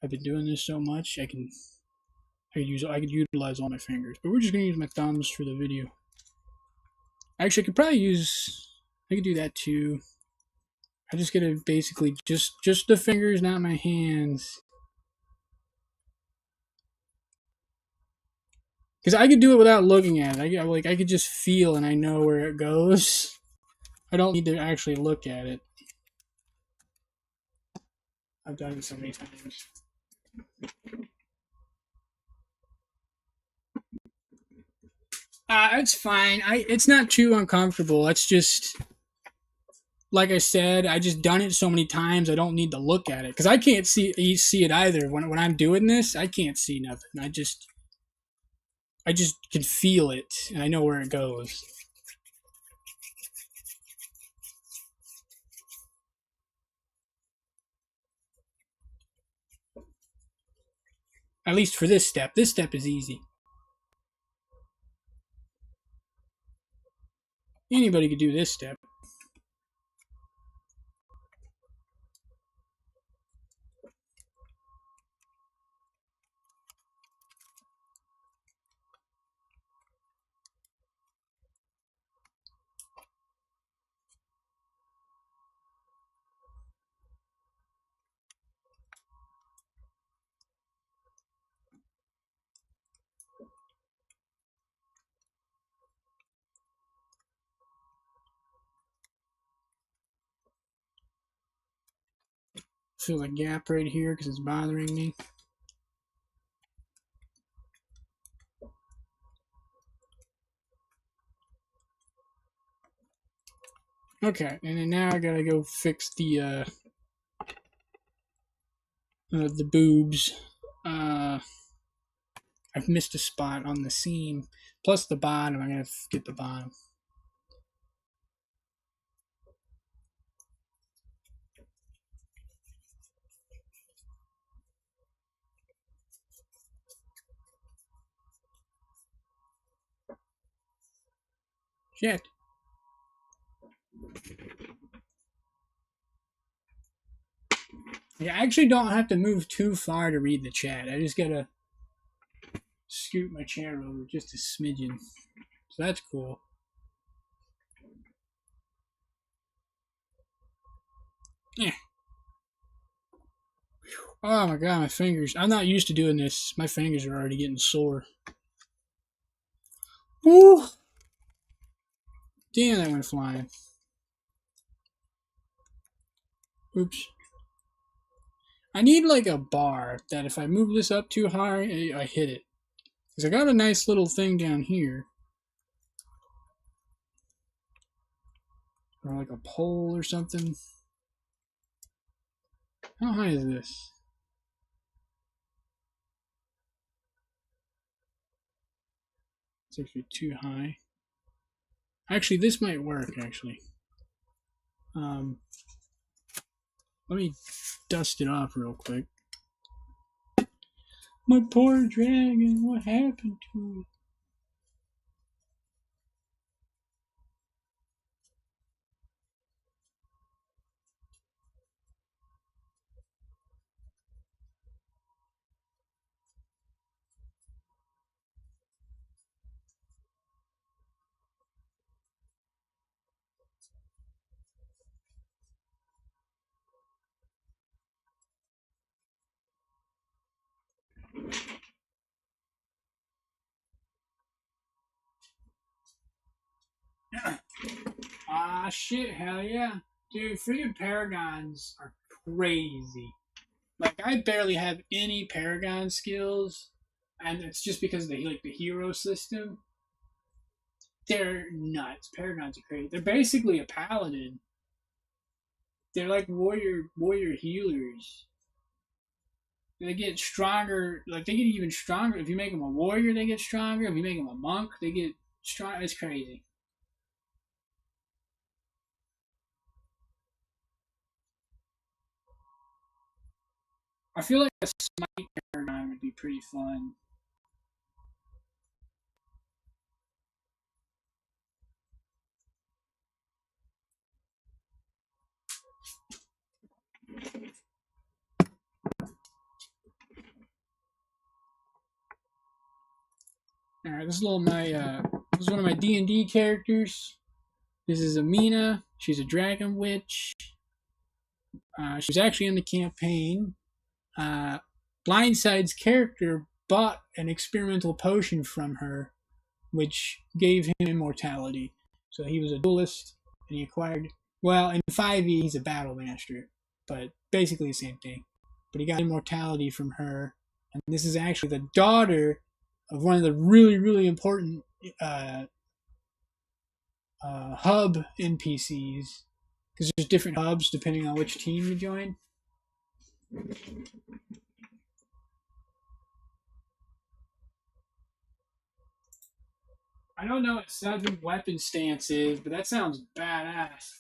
I've been doing this so much, I could utilize all my fingers. But we're just gonna use my thumbs for the video. Actually, I could do that too. I just gotta basically just the fingers, not my hands. Because I could do it without looking at it. I could just feel and I know where it goes. I don't need to actually look at it. I've done it so many times. It's fine. It's not too uncomfortable. It's just like I said. I just done it so many times. I don't need to look at it because I can't see it either. When I'm doing this, I can't see nothing. I just can feel it and I know where it goes. At least for this step. This step is easy. Anybody could do this step. Feel a gap right here because it's bothering me. Okay, and then now I gotta go fix the boobs. I've missed a spot on the seam. Plus the bottom, I gotta get the bottom. Shit. Yeah, I actually don't have to move too far to read the chat. I just gotta scoot my chair over just a smidgen. So that's cool. Yeah. Oh my god, my fingers. I'm not used to doing this. My fingers are already getting sore. Woo! Damn, that went flying. Oops. I need like a bar that if I move this up too high, I hit it. Because I got a nice little thing down here. Or like a pole or something. How high is this? It's actually too high. Actually, this might work, actually. Let me dust it off real quick. My poor dragon, what happened to it? Ah, shit, hell yeah. Dude, freaking Paragons are crazy. Like, I barely have any Paragon skills, and it's just because of the hero system. They're nuts. Paragons are crazy. They're basically a paladin. They're like warrior healers. They get stronger. Like they get even stronger. If you make them a warrior, they get stronger. If you make them a monk, they get strong. It's crazy. I feel like a smite paradigm would be pretty fun. All right, this is this is one of my D&D characters. This is Amina. She's a dragon witch. She was actually in the campaign. Blindside's character bought an experimental potion from her, which gave him immortality. So he was a duelist, and he acquired. Well, in 5e, he's a battle master, but basically the same thing. But he got immortality from her, and this is actually the daughter of one of the really, really important hub NPCs, because there's different hubs depending on which team you join. I don't know what 7 weapon stance is, but that sounds badass.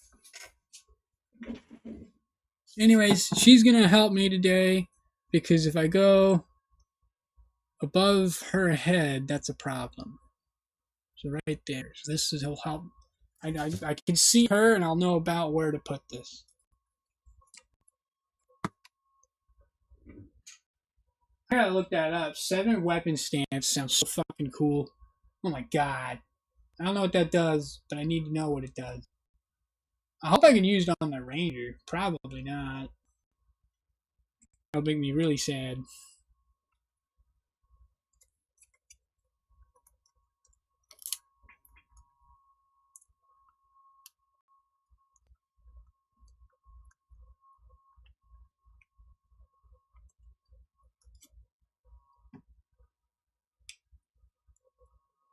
Anyways, she's gonna help me today, because if I go above her head, that's a problem. So right there. So this will help. I can see her, and I'll know about where to put this. I gotta look that up. 7 weapon stance sounds so fucking cool. Oh my god. I don't know what that does, but I need to know what it does. I hope I can use it on the ranger. Probably not. That'll make me really sad.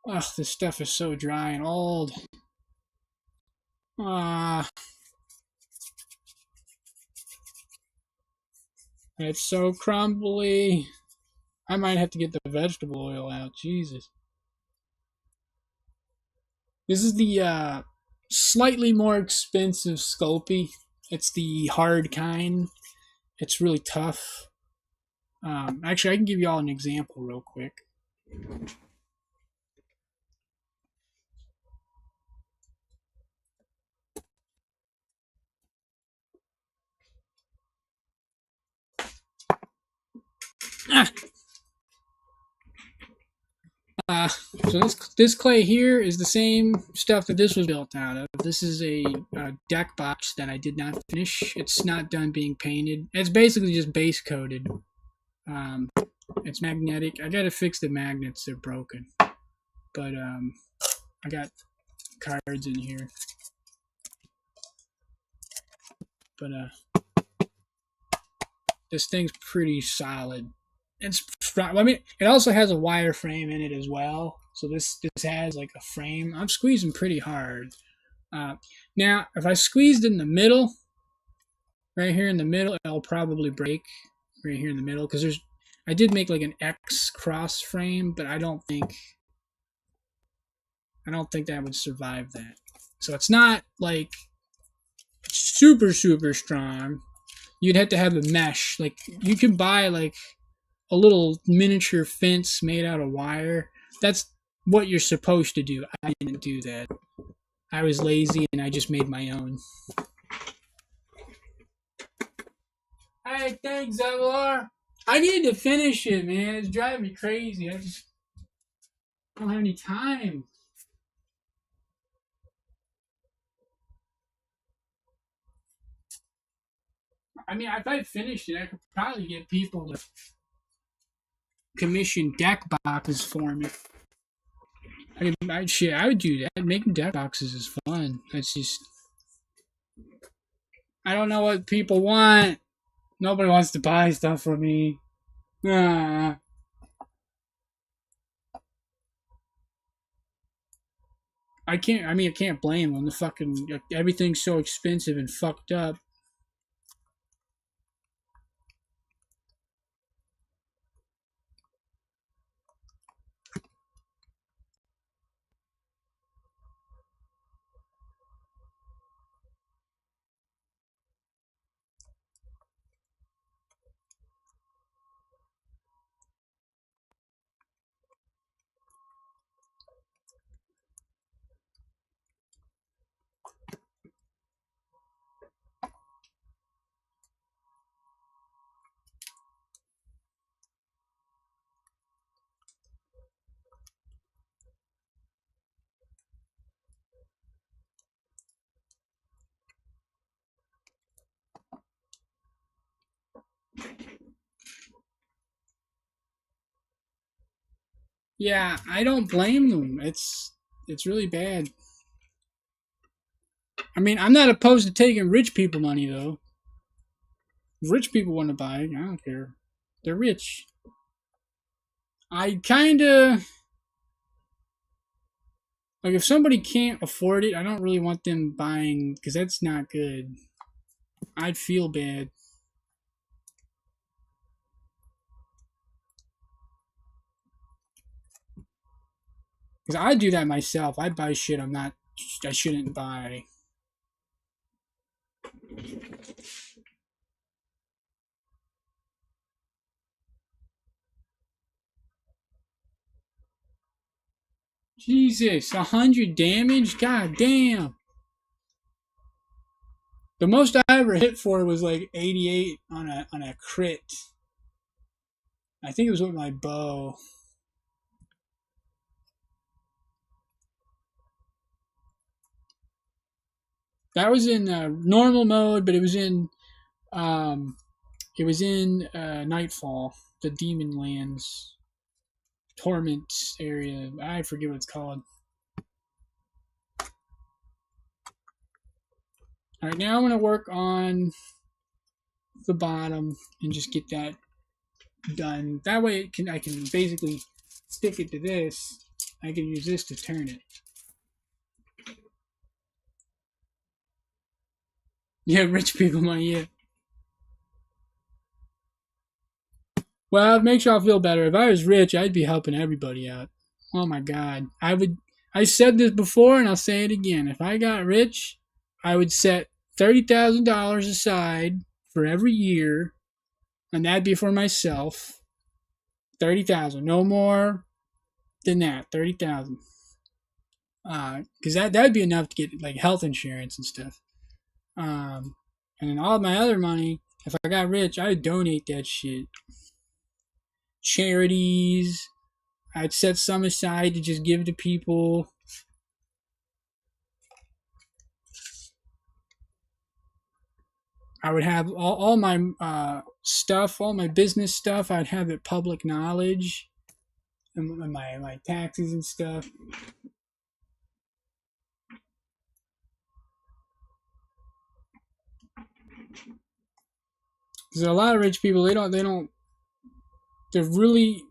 Ugh, this stuff is so dry and old. It's so crumbly. I might have to get the vegetable oil out. Jesus. This is the slightly more expensive Sculpey. It's the hard kind. It's really tough. Actually, I can give you all an example real quick. So this clay here is the same stuff that this was built out of. This is a deck box that I did not finish. It's not done being painted. It's basically just base coated. It's magnetic. I gotta fix the magnets; they're broken. But I got cards in here. But this thing's pretty solid. I mean, it also has a wire frame in it as well. So this has like a frame. I'm squeezing pretty hard. Now, if I squeezed in the middle, right here in the middle, it'll probably break right here in the middle, because I did make like an X cross frame, but I don't think that would survive that. So it's not like super strong. You'd have to have a mesh. Like you can buy like a little miniature fence made out of wire. That's what you're supposed to do. I didn't do that. I was lazy and I just made my own. Hey, thanks, Avalar. I need to finish it, man. It's driving me crazy. I just don't have any time. I mean, if I finished it, I could probably get people to commission deck boxes for me. I would do that. Making deck boxes is fun. That's just, I don't know what people want. Nobody wants to buy stuff from me. Ah. I can't blame them. The fucking everything's so expensive and fucked up. Yeah, I don't blame them. It's really bad. I mean, I'm not opposed to taking rich people money though. If rich people want to buy it, I don't care. They're rich. I kind of like if somebody can't afford it, I don't really want them buying because that's not good. I'd feel bad. Because I do that myself. I buy shit I shouldn't buy. Jesus, 100 damage? God damn. The most I ever hit for was like 88 on a crit. I think it was with my bow. That was in normal mode, but um, it was in Nightfall, the Demon Lands Torment area. I forget what it's called. All right, now I'm gonna work on the bottom and just get that done. That way, I can basically stick it to this. I can use this to turn it. Yeah, rich people money. Yeah. Well, it makes y'all feel better. If I was rich, I'd be helping everybody out. Oh my God, I would. I said this before, and I'll say it again. If I got rich, I would set $30,000 aside for every year, and that'd be for myself. 30,000, no more than that. 30,000. Because that'd be enough to get like health insurance and stuff. And then all my other money, if I got rich, I'd donate that shit. Charities. I'd set some aside to just give to people. I would have all my stuff, all my business stuff, I'd have it public knowledge. And my taxes and stuff. Because a lot of rich people, they're really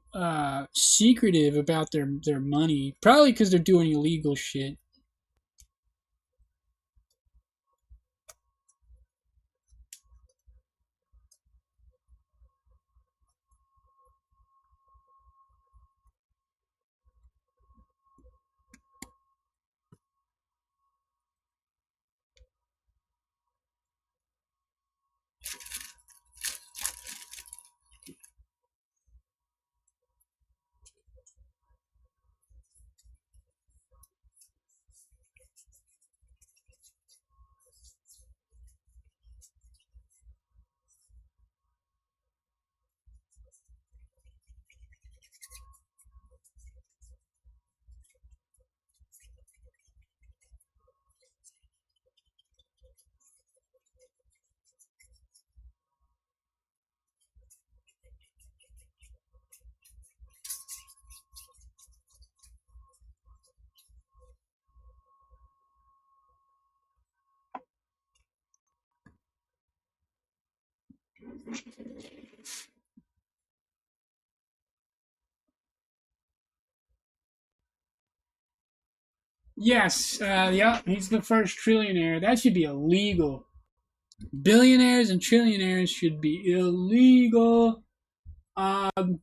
secretive about their money. Probably because they're doing illegal shit. Yes, yeah, he's the first trillionaire. That should be illegal. Billionaires and trillionaires should be illegal. Um,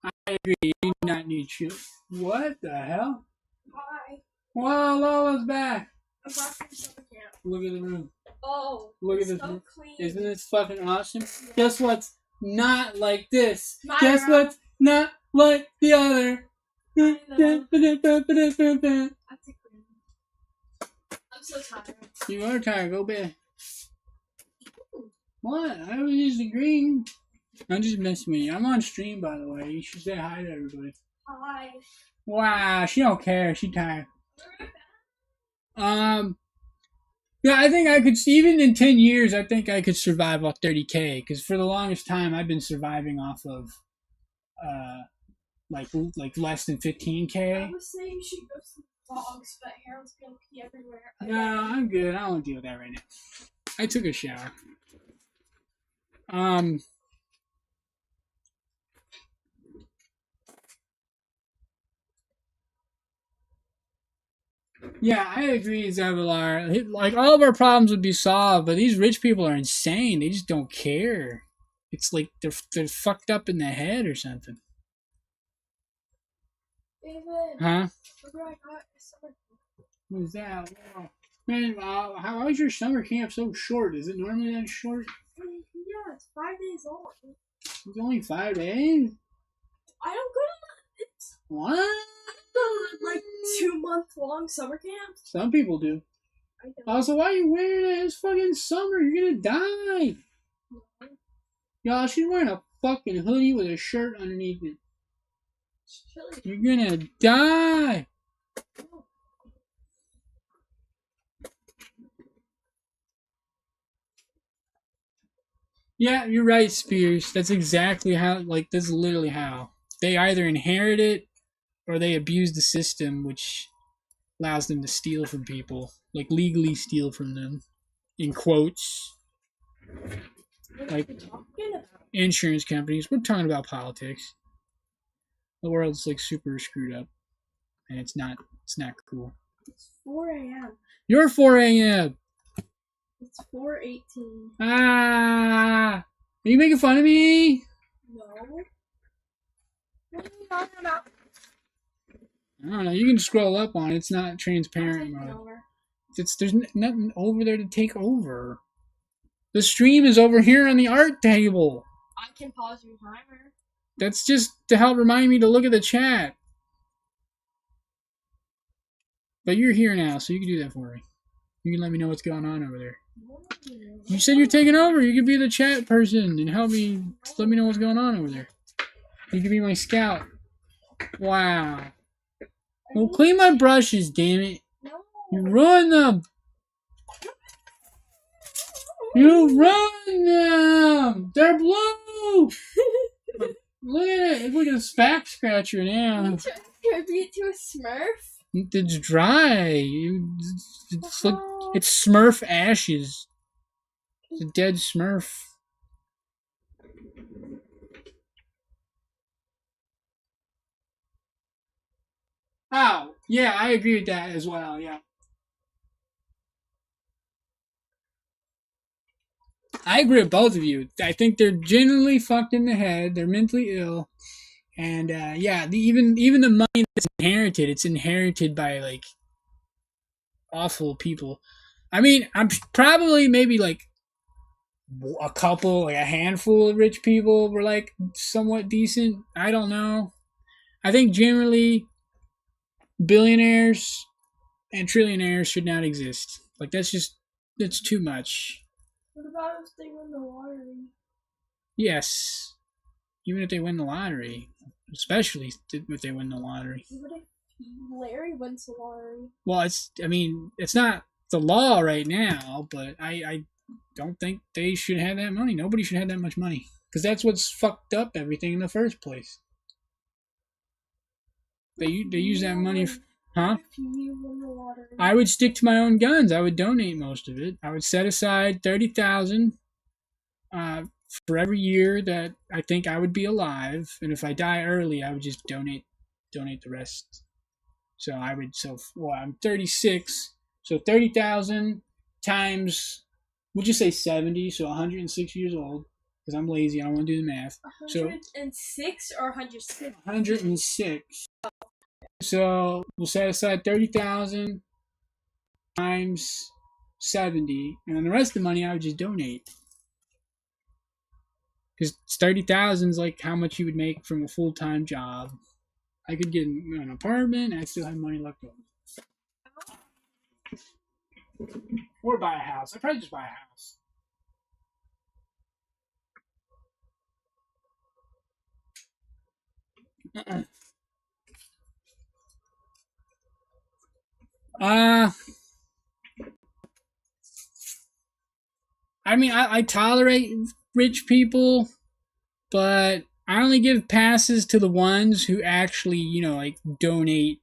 I agree. You do not need you. What the hell? Hi. Wow, Lola's back. I'm back from summer camp. Look at the room. Oh, Look at it's this so room. clean. Isn't this fucking awesome? Guess what's not like this? My Guess room. what's not like the other? I know. I'm so tired. You are tired. Go bed. What? I was just agreeing. I'm just messing with you. I'm on stream, by the way. You should say hi to everybody. Hi. Wow, she don't care. She tired. Yeah, I think I could, even in 10 years, I think I could survive off 30K. Because for the longest time, I've been surviving off of, like less than 15K. I was saying you should go to the dogs, but Harold's gonna pee everywhere. No, I'm good. I don't deal with that right now. I took a shower. Yeah, I agree, Zavilar. Like, all of our problems would be solved, but these rich people are insane. They just don't care. It's like they're fucked up in the head or something. David. Huh? Look what I got. Summer camp. What is that? Wow. Man, how is your summer camp so short? Is it normally that short? Yeah, it's 5 days long. It's only 5 days? I don't go to it's What? like 2-month-long summer camps. Some people do. I don't. Also, why are you wearing it? It's fucking summer. You're gonna die. Y'all, she's wearing a fucking hoodie with a shirt underneath it. It's chilly. You're gonna die. Yeah, you're right, Spears. That's exactly how, like, that's literally how. They either inherit it or they abuse the system, which allows them to steal from people. Like, legally steal from them. In quotes. What Like, are you talking about? insurance companies. We're talking about politics. The world's, like, super screwed up. And it's not cool. It's 4 a.m. You're 4 a.m. It's 4:18. Ah! Are you making fun of me? No. What are you talking about? I don't know. You can scroll up on it. It's not I'm transparent taking mode. over. There's nothing over there to take over. The stream is over here on the art table. I can pause your timer. That's just to help remind me to look at the chat. But you're here now, so you can do that for me. You can let me know what's going on over there. You said you're taking over. You can be the chat person and help me. Let me know what's going on over there. You can be my scout. Wow. Well, clean my brushes, damn it. No. You ruined them. You ruined them. They're blue. Look at it. It's like a back scratcher now. Contribute to a Smurf. It's dry. It's like it's Smurf ashes. It's a dead Smurf. Oh, yeah, I agree with that as well, yeah. I agree with both of you. I think they're genuinely fucked in the head. They're mentally ill. And yeah, even the money that's inherited, it's inherited by like awful people. I mean, I'm probably maybe like a couple, like a handful of rich people were like somewhat decent. I don't know. I think generally billionaires and trillionaires should not exist. Like that's too much. What about if they win the lottery? Yes, even if they win the lottery, especially if they win the lottery. What if Larry wins the lottery? Well, it's not the law right now, but I don't think they should have that money. Nobody should have that much money because that's what's fucked up everything in the first place. They use that money, huh? If you win the lottery. I would stick to my own guns. I would donate most of it. I would set aside 30,000 for every year that I think I would be alive, and if I die early, I would just donate the rest. So I'm 36, so 30,000 times, we'll just say 70, so 106 years old, because I'm lazy, I don't want to do the math. 106 or 106? 106. So we'll set aside 30,000 times 70, and then the rest of the money I would just donate. Because 30,000 is like how much you would make from a full-time job. I could get an apartment, and I still have money left over. Or buy a house. I'd probably just buy a house. I mean, I tolerate rich people, but I only give passes to the ones who actually, like donate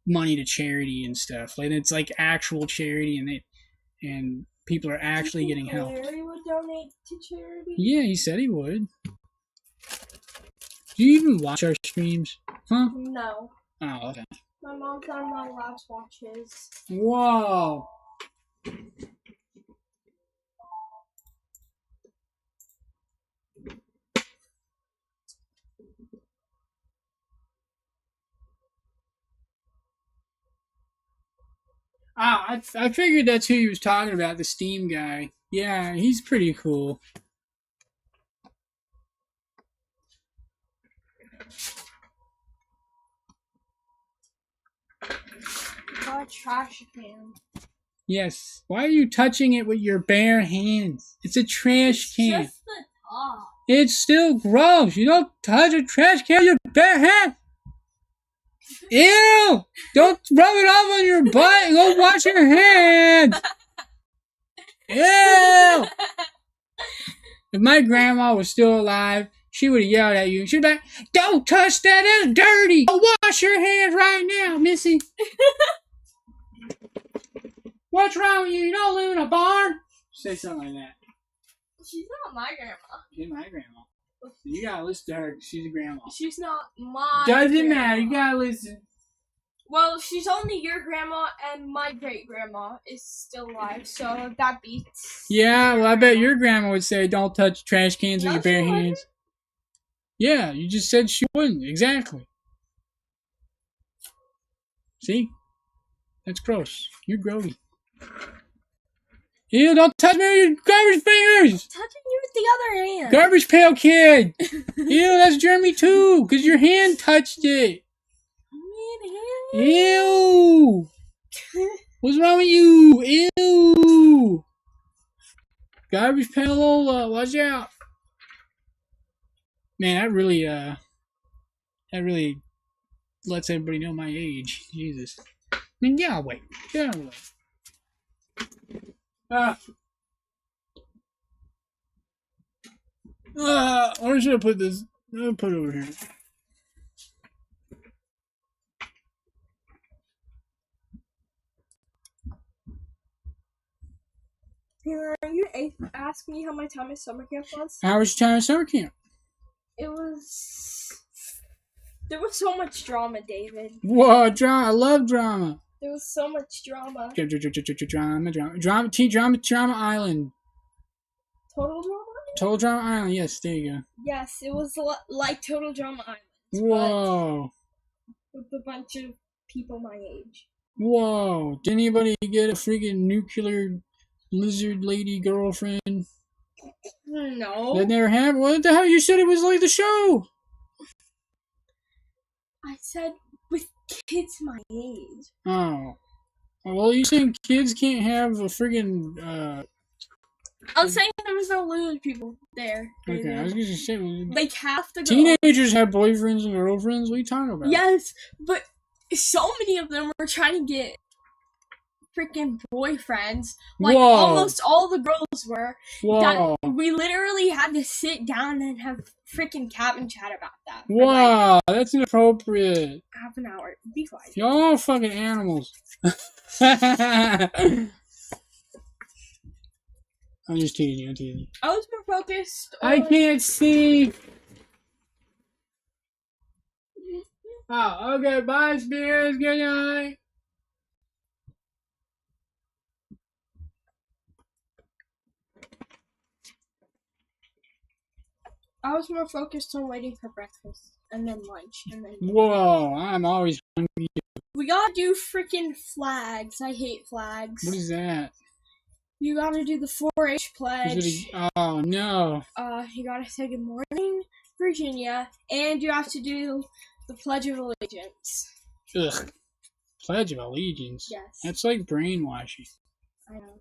money to charity and stuff. Like it's like actual charity, and people are actually getting help. Larry would donate to charity? Yeah, he said he would. Do you even watch our streams? Huh? No. Oh, okay. My mom said I'm not allowed to watch his. Whoa. I figured that's who he was talking about, the Steam guy. Yeah, he's pretty cool. Got a trash can. Yes. Why are you touching it with your bare hands? It's a trash can. Just the top. It's still gross. You don't touch a trash can with your bare hands. Ew! Don't rub it off on your butt. Go wash your hands. Ew! If my grandma was still alive, she would have yelled at you. She'd be like, "Don't touch that. It's dirty. Go wash your hands right now, Missy." What's wrong with you? You don't live in a barn? Say something like that. She's not my grandma. She's my grandma. You gotta listen to her. She's a grandma. She's not my Doesn't grandma. matter. You gotta listen. Well, she's only your grandma, and my great-grandma is still alive, so that beats... Yeah, well, I bet your grandma would say, "Don't touch trash cans with No, your bare she hands." Yeah, you just said she wouldn't. Exactly. See? That's gross. You're grody. Ew, don't touch me with your garbage fingers! Touching you with the other hand. Garbage pail kid! Ew, that's Jeremy too, because your hand touched it. Ew! What's wrong with you? Ew! Garbage pail Lola, watch out. Man, that really lets everybody know my age. Jesus. I mean, get out of the way. Get out of the way. Where should I put this? I'll put it over here. Are you asking me how my time at summer camp was? How was your time at summer camp? It was... There was so much drama, David. Whoa, drama. I love drama. There was so much drama. Drama Island. Total drama? Total Drama Island. Yes, there you go. Yes, it was like Total Drama Island. Whoa. With a bunch of people my age. Whoa. Did anybody get a freaking nuclear lizard lady girlfriend? No. That never happened? What the hell? You said it was like the show. I said with kids my age. Oh. Well, you saying kids can't have a friggin', I was saying there was no lizard people there. Okay, I was gonna say... Like half the Teenagers have boyfriends and girlfriends? What are you talking about? Yes, but so many of them were trying to get freaking boyfriends. Like, Whoa. almost all the girls were. Whoa. That we literally had to sit down and have freaking cabin chat about that. For Wow, that's inappropriate. half an hour. Be quiet. Y'all fucking animals. I'm just teasing you, I'm teasing you. I was more focused on... I can't see. Oh, okay, bye, Spears. Good night. I was more focused on waiting for breakfast and then lunch and then... Whoa, I'm always hungry. We gotta do freaking flags. I hate flags. What is that? You gotta do the 4-H pledge. Oh, no. You gotta say good morning, Virginia, and you have to do the Pledge of Allegiance. Ugh. Pledge of Allegiance? Yes. That's like brainwashing. I know.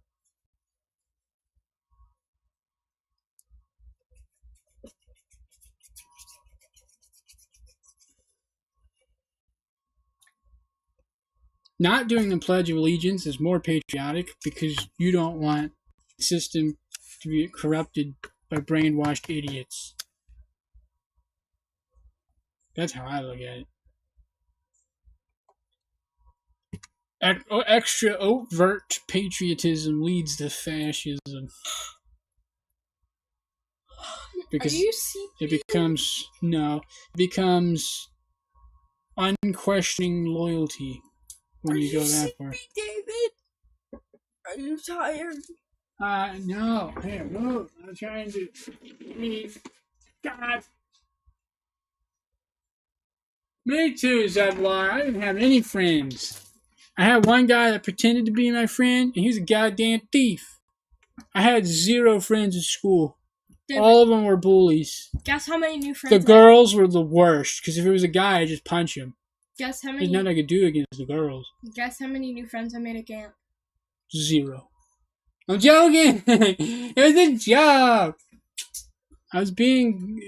Not doing the Pledge of Allegiance is more patriotic because you don't want the system to be corrupted by brainwashed idiots. That's how I look at it. Extra overt patriotism leads to fascism. Because it becomes unquestioning loyalty when you go that far. David? Are you tired? No. Hey, move. I'm trying to eat. God. Me too, Zedlar. I didn't have any friends. I had one guy that pretended to be my friend, and he's a goddamn thief. I had 0 friends at school. David, all of them were bullies. Guess how many new friends? The girls were the worst, because if it was a guy, I'd just punch him. Guess how many? There's nothing I could do against the girls. Guess how many new friends I made at camp? 0. I'm joking! It was a joke! I was being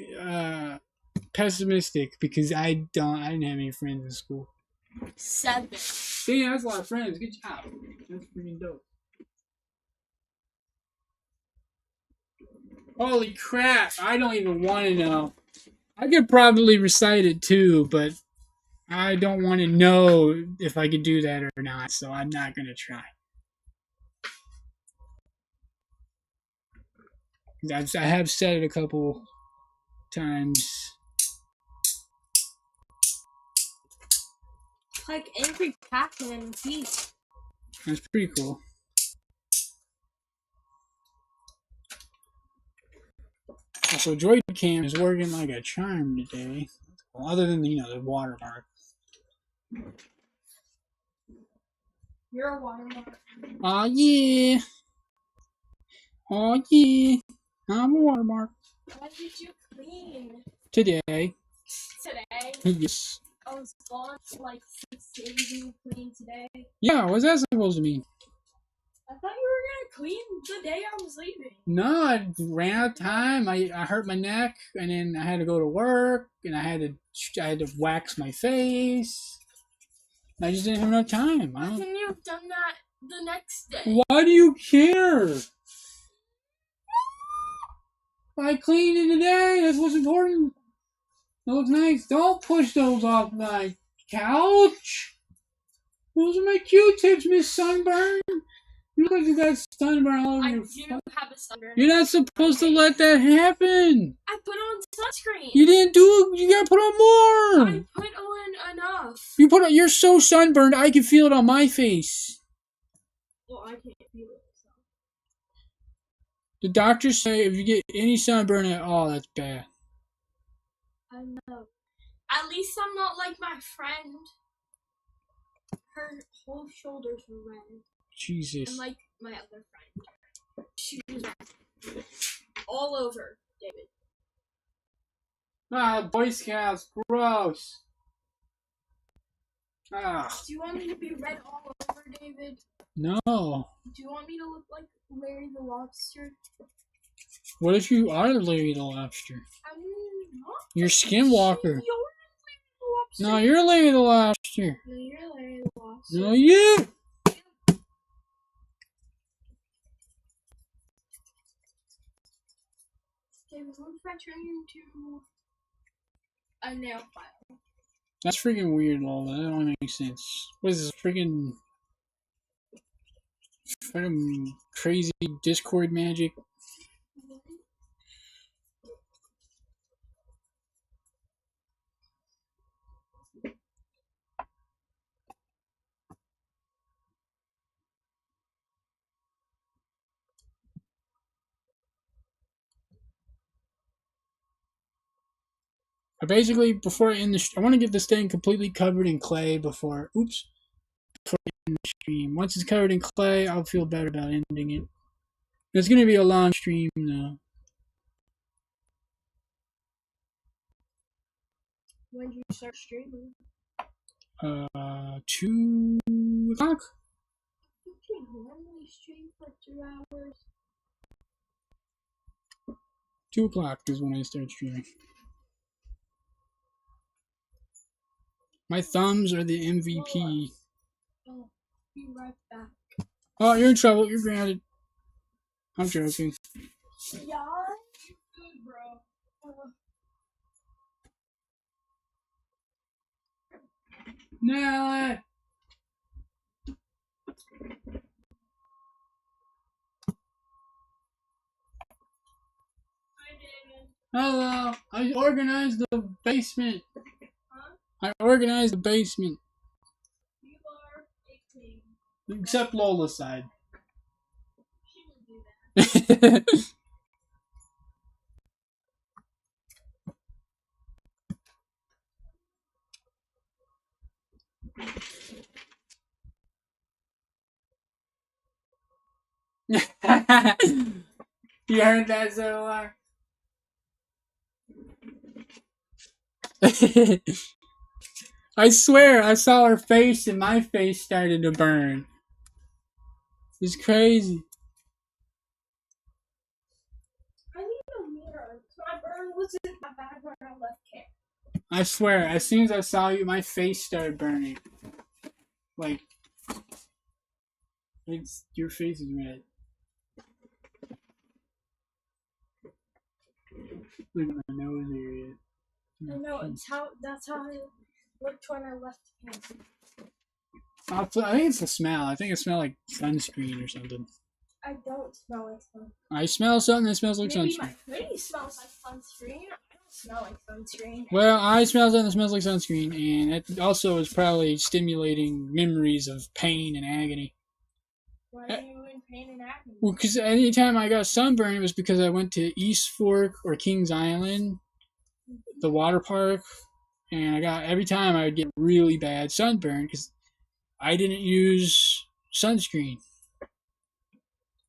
pessimistic because I didn't have any friends in school. 7. Damn, that's a lot of friends. Good job. That's freaking dope. Holy crap, I don't even want to know. I could probably recite it too, but I don't want to know if I could do that or not, so I'm not going to try. I have said it a couple times. Like Angry Captain and Beast. That's pretty cool. So Droid Cam is working like a charm today. Well, other than, the watermark. You're a watermark. Aw, yeah. Aw, yeah. I'm a watermark. What did you clean? Today. Today? Yes. I was gone for like 6 days and you cleaned today. Yeah, what's that supposed to mean? I thought you were gonna clean the day I was leaving. No, I ran out of time. I hurt my neck, and then I had to go to work, and I had to wax my face. I just didn't have enough time. Why couldn't you have done that the next day? Why do you care? I cleaned it today. That's what's important. It looks nice. Don't push those off my couch. Those are my Q-tips, Miss Sunburn. You look like you got sunburn all over your face. I do have a sunburn. You're not supposed to let that happen. I put on sunscreen. You didn't do it. You gotta put on more. I put on enough. You're so sunburned, I can feel it on my face. Well, I can't feel it. So. The doctors say if you get any sunburn at all, that's bad. I know. At least I'm not like my friend. Her whole shoulders were red. Jesus. And like my other friend. She was red. All over, David. Ah, Boy Scouts, gross. Ah. Do you want me to be red all over, David? No. Do you want me to look like Larry the Lobster? What if you are Larry the Lobster? I'm not. You're Skinwalker. You're Larry the Lobster. No, you're Larry the Lobster. No, you're Larry the Lobster. No, you. David, what if I turn you into a nail file? That's freaking weird, Lola. That don't make sense. What is this freaking crazy Discord magic? Basically, before I end I want to get this thing completely covered in clay before I end the stream. Once it's covered in clay, I'll feel better about ending it. It's going to be a long stream, though. When did you start streaming? 2 o'clock? You can normally stream for 2 hours. 2 o'clock is when I start streaming. My thumbs are the MVP. I'll be right back. Oh, you're in trouble. You're grounded. I'm joking. Yeah, you're good, bro. Nelly! Hi, David. Hello. I organized the basement. Huh? I organized the basement. You are a king. Except Lola's side. She will do that. You heard that, Zolar? I swear, I saw her face and my face started to burn. It's crazy. I need a mirror. My burn wasn't that bad when I left camp. I swear, as soon as I saw you, my face started burning. Like, your face is red. Look at my nose area. I know, that's how I looked when I left camp. I think it's the smell. I think it smells like sunscreen or something. I don't smell like sunscreen. I smell something that smells like Maybe sunscreen. my hoodie smells like sunscreen. I don't smell like sunscreen. Well, I smell something that smells like sunscreen, and it also is probably stimulating memories of pain and agony. Why are you in pain and agony? Well, because anytime I got sunburned, it was because I went to East Fork or Kings Island, the water park, and every time I would get really bad sunburn because I didn't use sunscreen.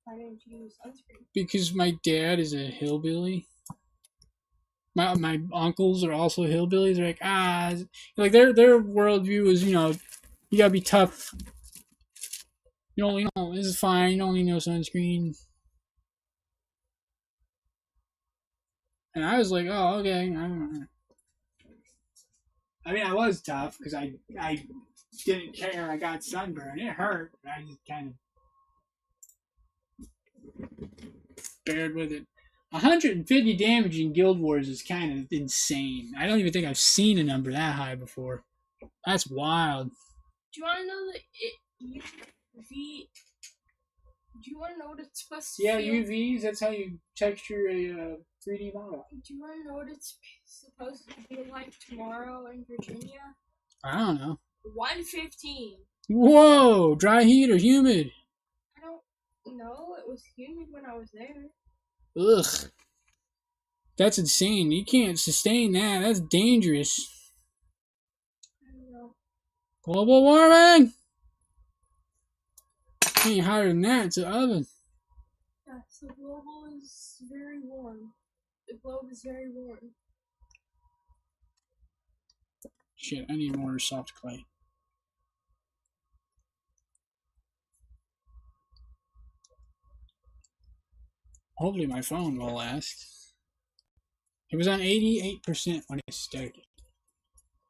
Why didn't you use sunscreen? Because my dad is a hillbilly. My uncles are also hillbillies. They're like their worldview is you gotta be tough. This is fine. You don't need no sunscreen. And I was like, oh, okay. I mean, I was tough because I didn't care. I got sunburned. It hurt, but I just kind of bared with it. 150 damage in Guild Wars is kind of insane. I don't even think I've seen a number that high before. That's wild. Do you want to know UV? Do you want to know what it's supposed to Yeah, feel? UVs. That's how you texture a 3D model. Do you want to know what it's supposed to feel like tomorrow in Virginia? I don't know. 115. Whoa! Dry heat or humid? I don't know. It was humid when I was there. Ugh. That's insane. You can't sustain that. That's dangerous. I don't know. Global warming! Ain't hotter than that. It's an oven. Yes, the globe is very warm. The globe is very warm. Shit, I need more soft clay. Hopefully my phone will last. It was on 88% when it started.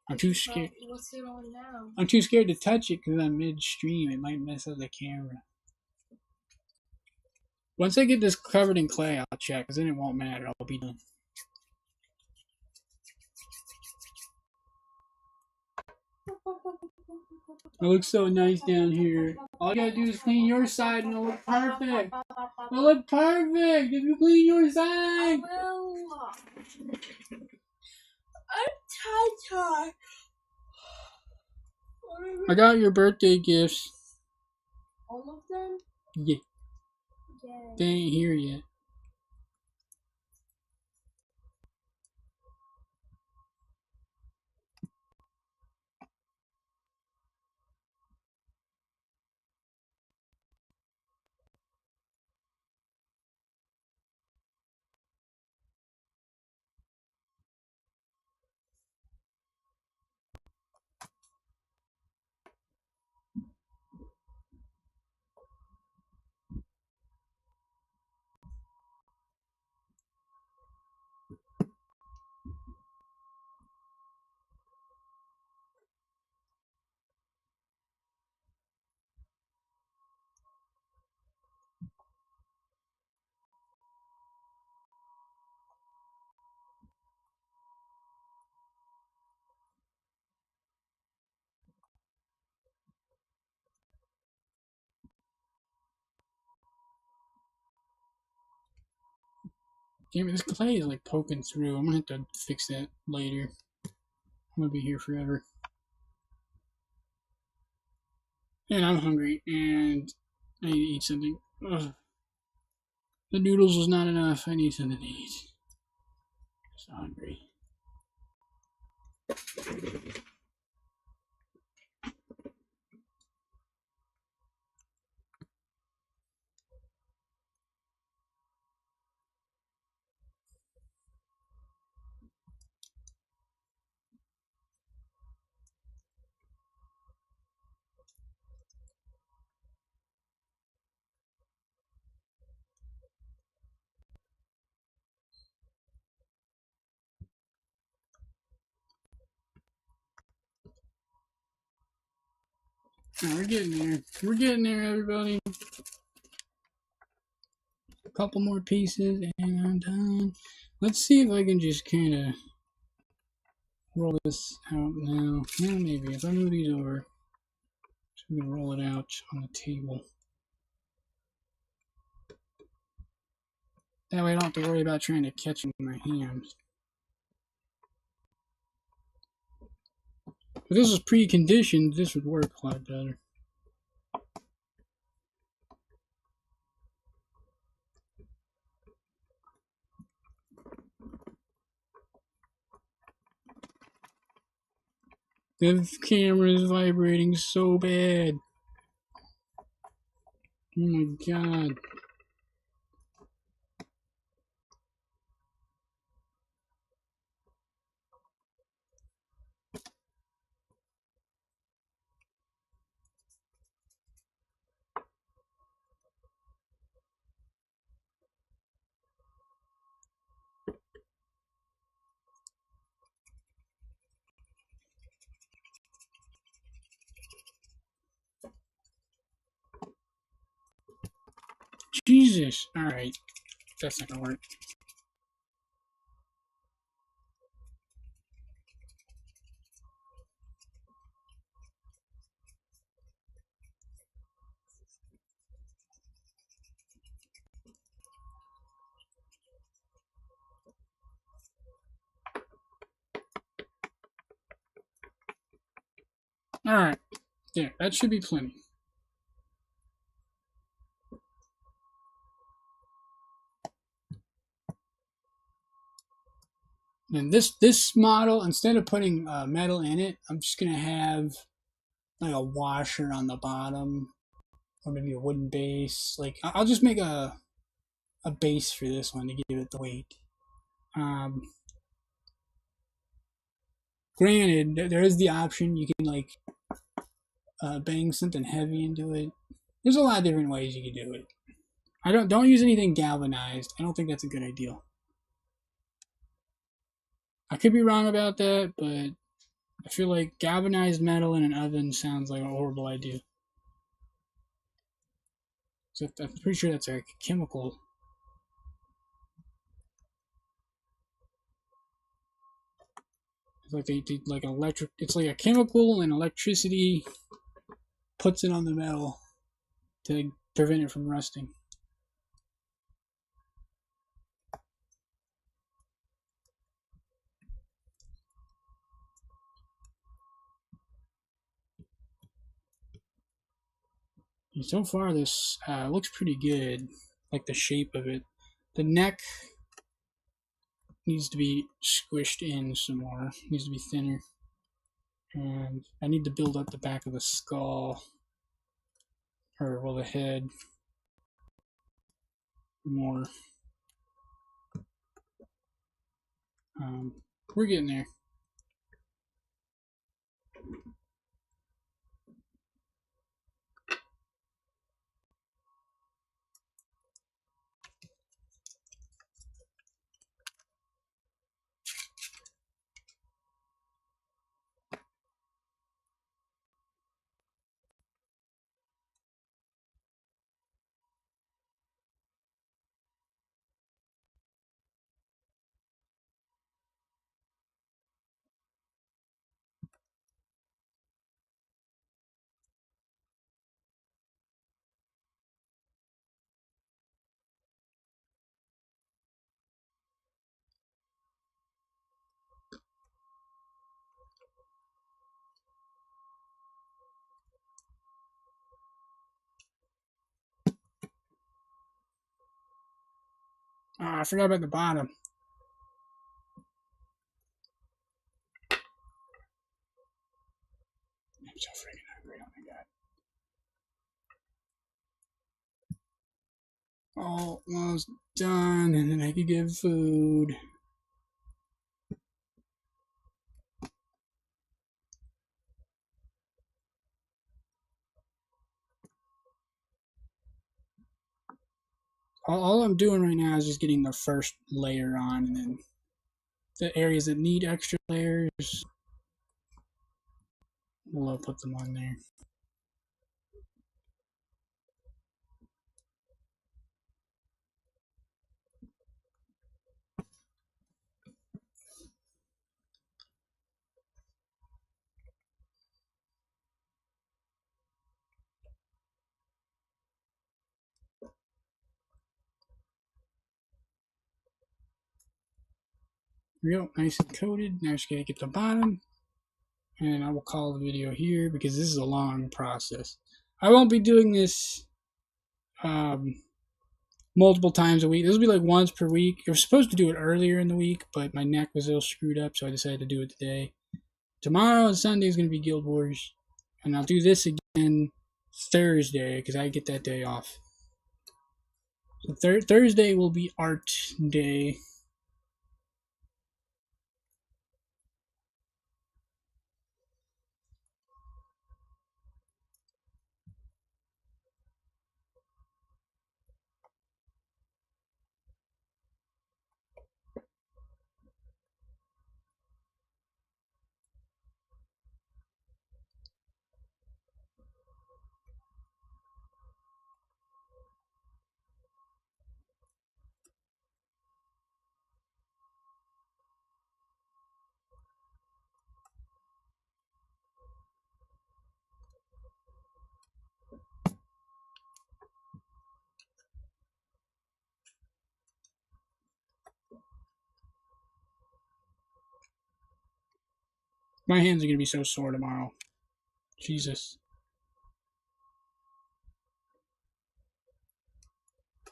I'm too scared. What's it on now? I'm too scared to touch it because I'm midstream. It might mess up the camera. Once I get this covered in clay, I'll check, because then it won't matter. I'll be done. It looks so nice down here. All you gotta do is clean your side and it'll look perfect. It'll look perfect if you clean your side. I'm tired. I got your birthday gifts. All of them? Yeah, Yeah. they ain't here yet. Damn it, this clay is like poking through. I'm gonna have to fix that later. I'm gonna be here forever. And I'm hungry, and I need to eat something. Ugh. The noodles was not enough. I need something to eat. I'm so hungry. Oh, we're getting there. We're getting there, everybody. A couple more pieces, and I'm done. Let's see if I can just kind of roll this out now. Well, maybe if I move these over, so we can roll it out on the table. That way I don't have to worry about trying to catch them with my hands. If this was preconditioned, this would work a lot better. The camera is vibrating so bad. Oh my god. Jesus. Alright. That's not gonna work. Alright. There. That should be plenty. And this model, instead of putting metal in it, I'm just gonna have like a washer on the bottom, or maybe a wooden base. Like I'll just make a base for this one to give it the weight. Um, Granted, there is the option you can like bang something heavy into it. There's a lot of different ways you can do it. I don't use anything galvanized. I don't think that's a good idea. I could be wrong about that, but I feel like galvanized metal in an oven sounds like a horrible idea. So I'm pretty sure that's a chemical. It's like they like electric. It's like a chemical, and electricity puts it on the metal to prevent it from rusting. And so far, this looks pretty good. Like the shape of it. The neck needs to be squished in some more. It needs to be thinner. And I need to build up the back of the skull. Or, well, the head. More. We're getting there. I forgot about the bottom. I'm so freaking hungry. Oh my god. Almost done, and then I could get food. All I'm doing right now is just getting the first layer on, and then the areas that need extra layers, we'll put them on there. Real nice and coated. Now just gotta get the bottom, and I will call the video here because this is a long process. I won't be doing this multiple times a week. This will be like once per week. I was supposed to do it earlier in the week, but my neck was a little screwed up, so I decided to do it today. Tomorrow and Sunday is going to be Guild Wars, and I'll do this again Thursday because I get that day off. So Thursday will be art day. My hands are going to be so sore tomorrow. Jesus.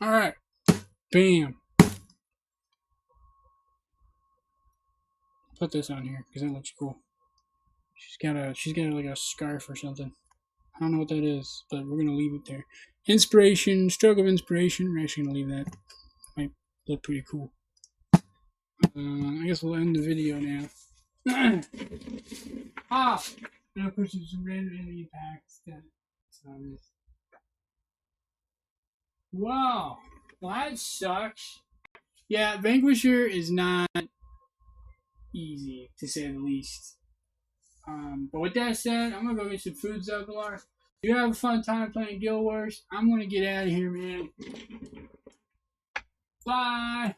Alright. Bam. Put this on here because that looks cool. She's got like a scarf or something. I don't know what that is, but we're gonna leave it there. Inspiration, stroke of inspiration. We're actually gonna leave that. Might look pretty cool. I guess we'll end the video now. And of course there's some random enemy packs that's on this. Wow. Well, that sucks. Yeah, Vanquisher is not easy, to say the least. But with that said, I'm gonna go get some food, Zuggler. You have a fun time playing Guild Wars. I'm gonna get out of here, man. Bye.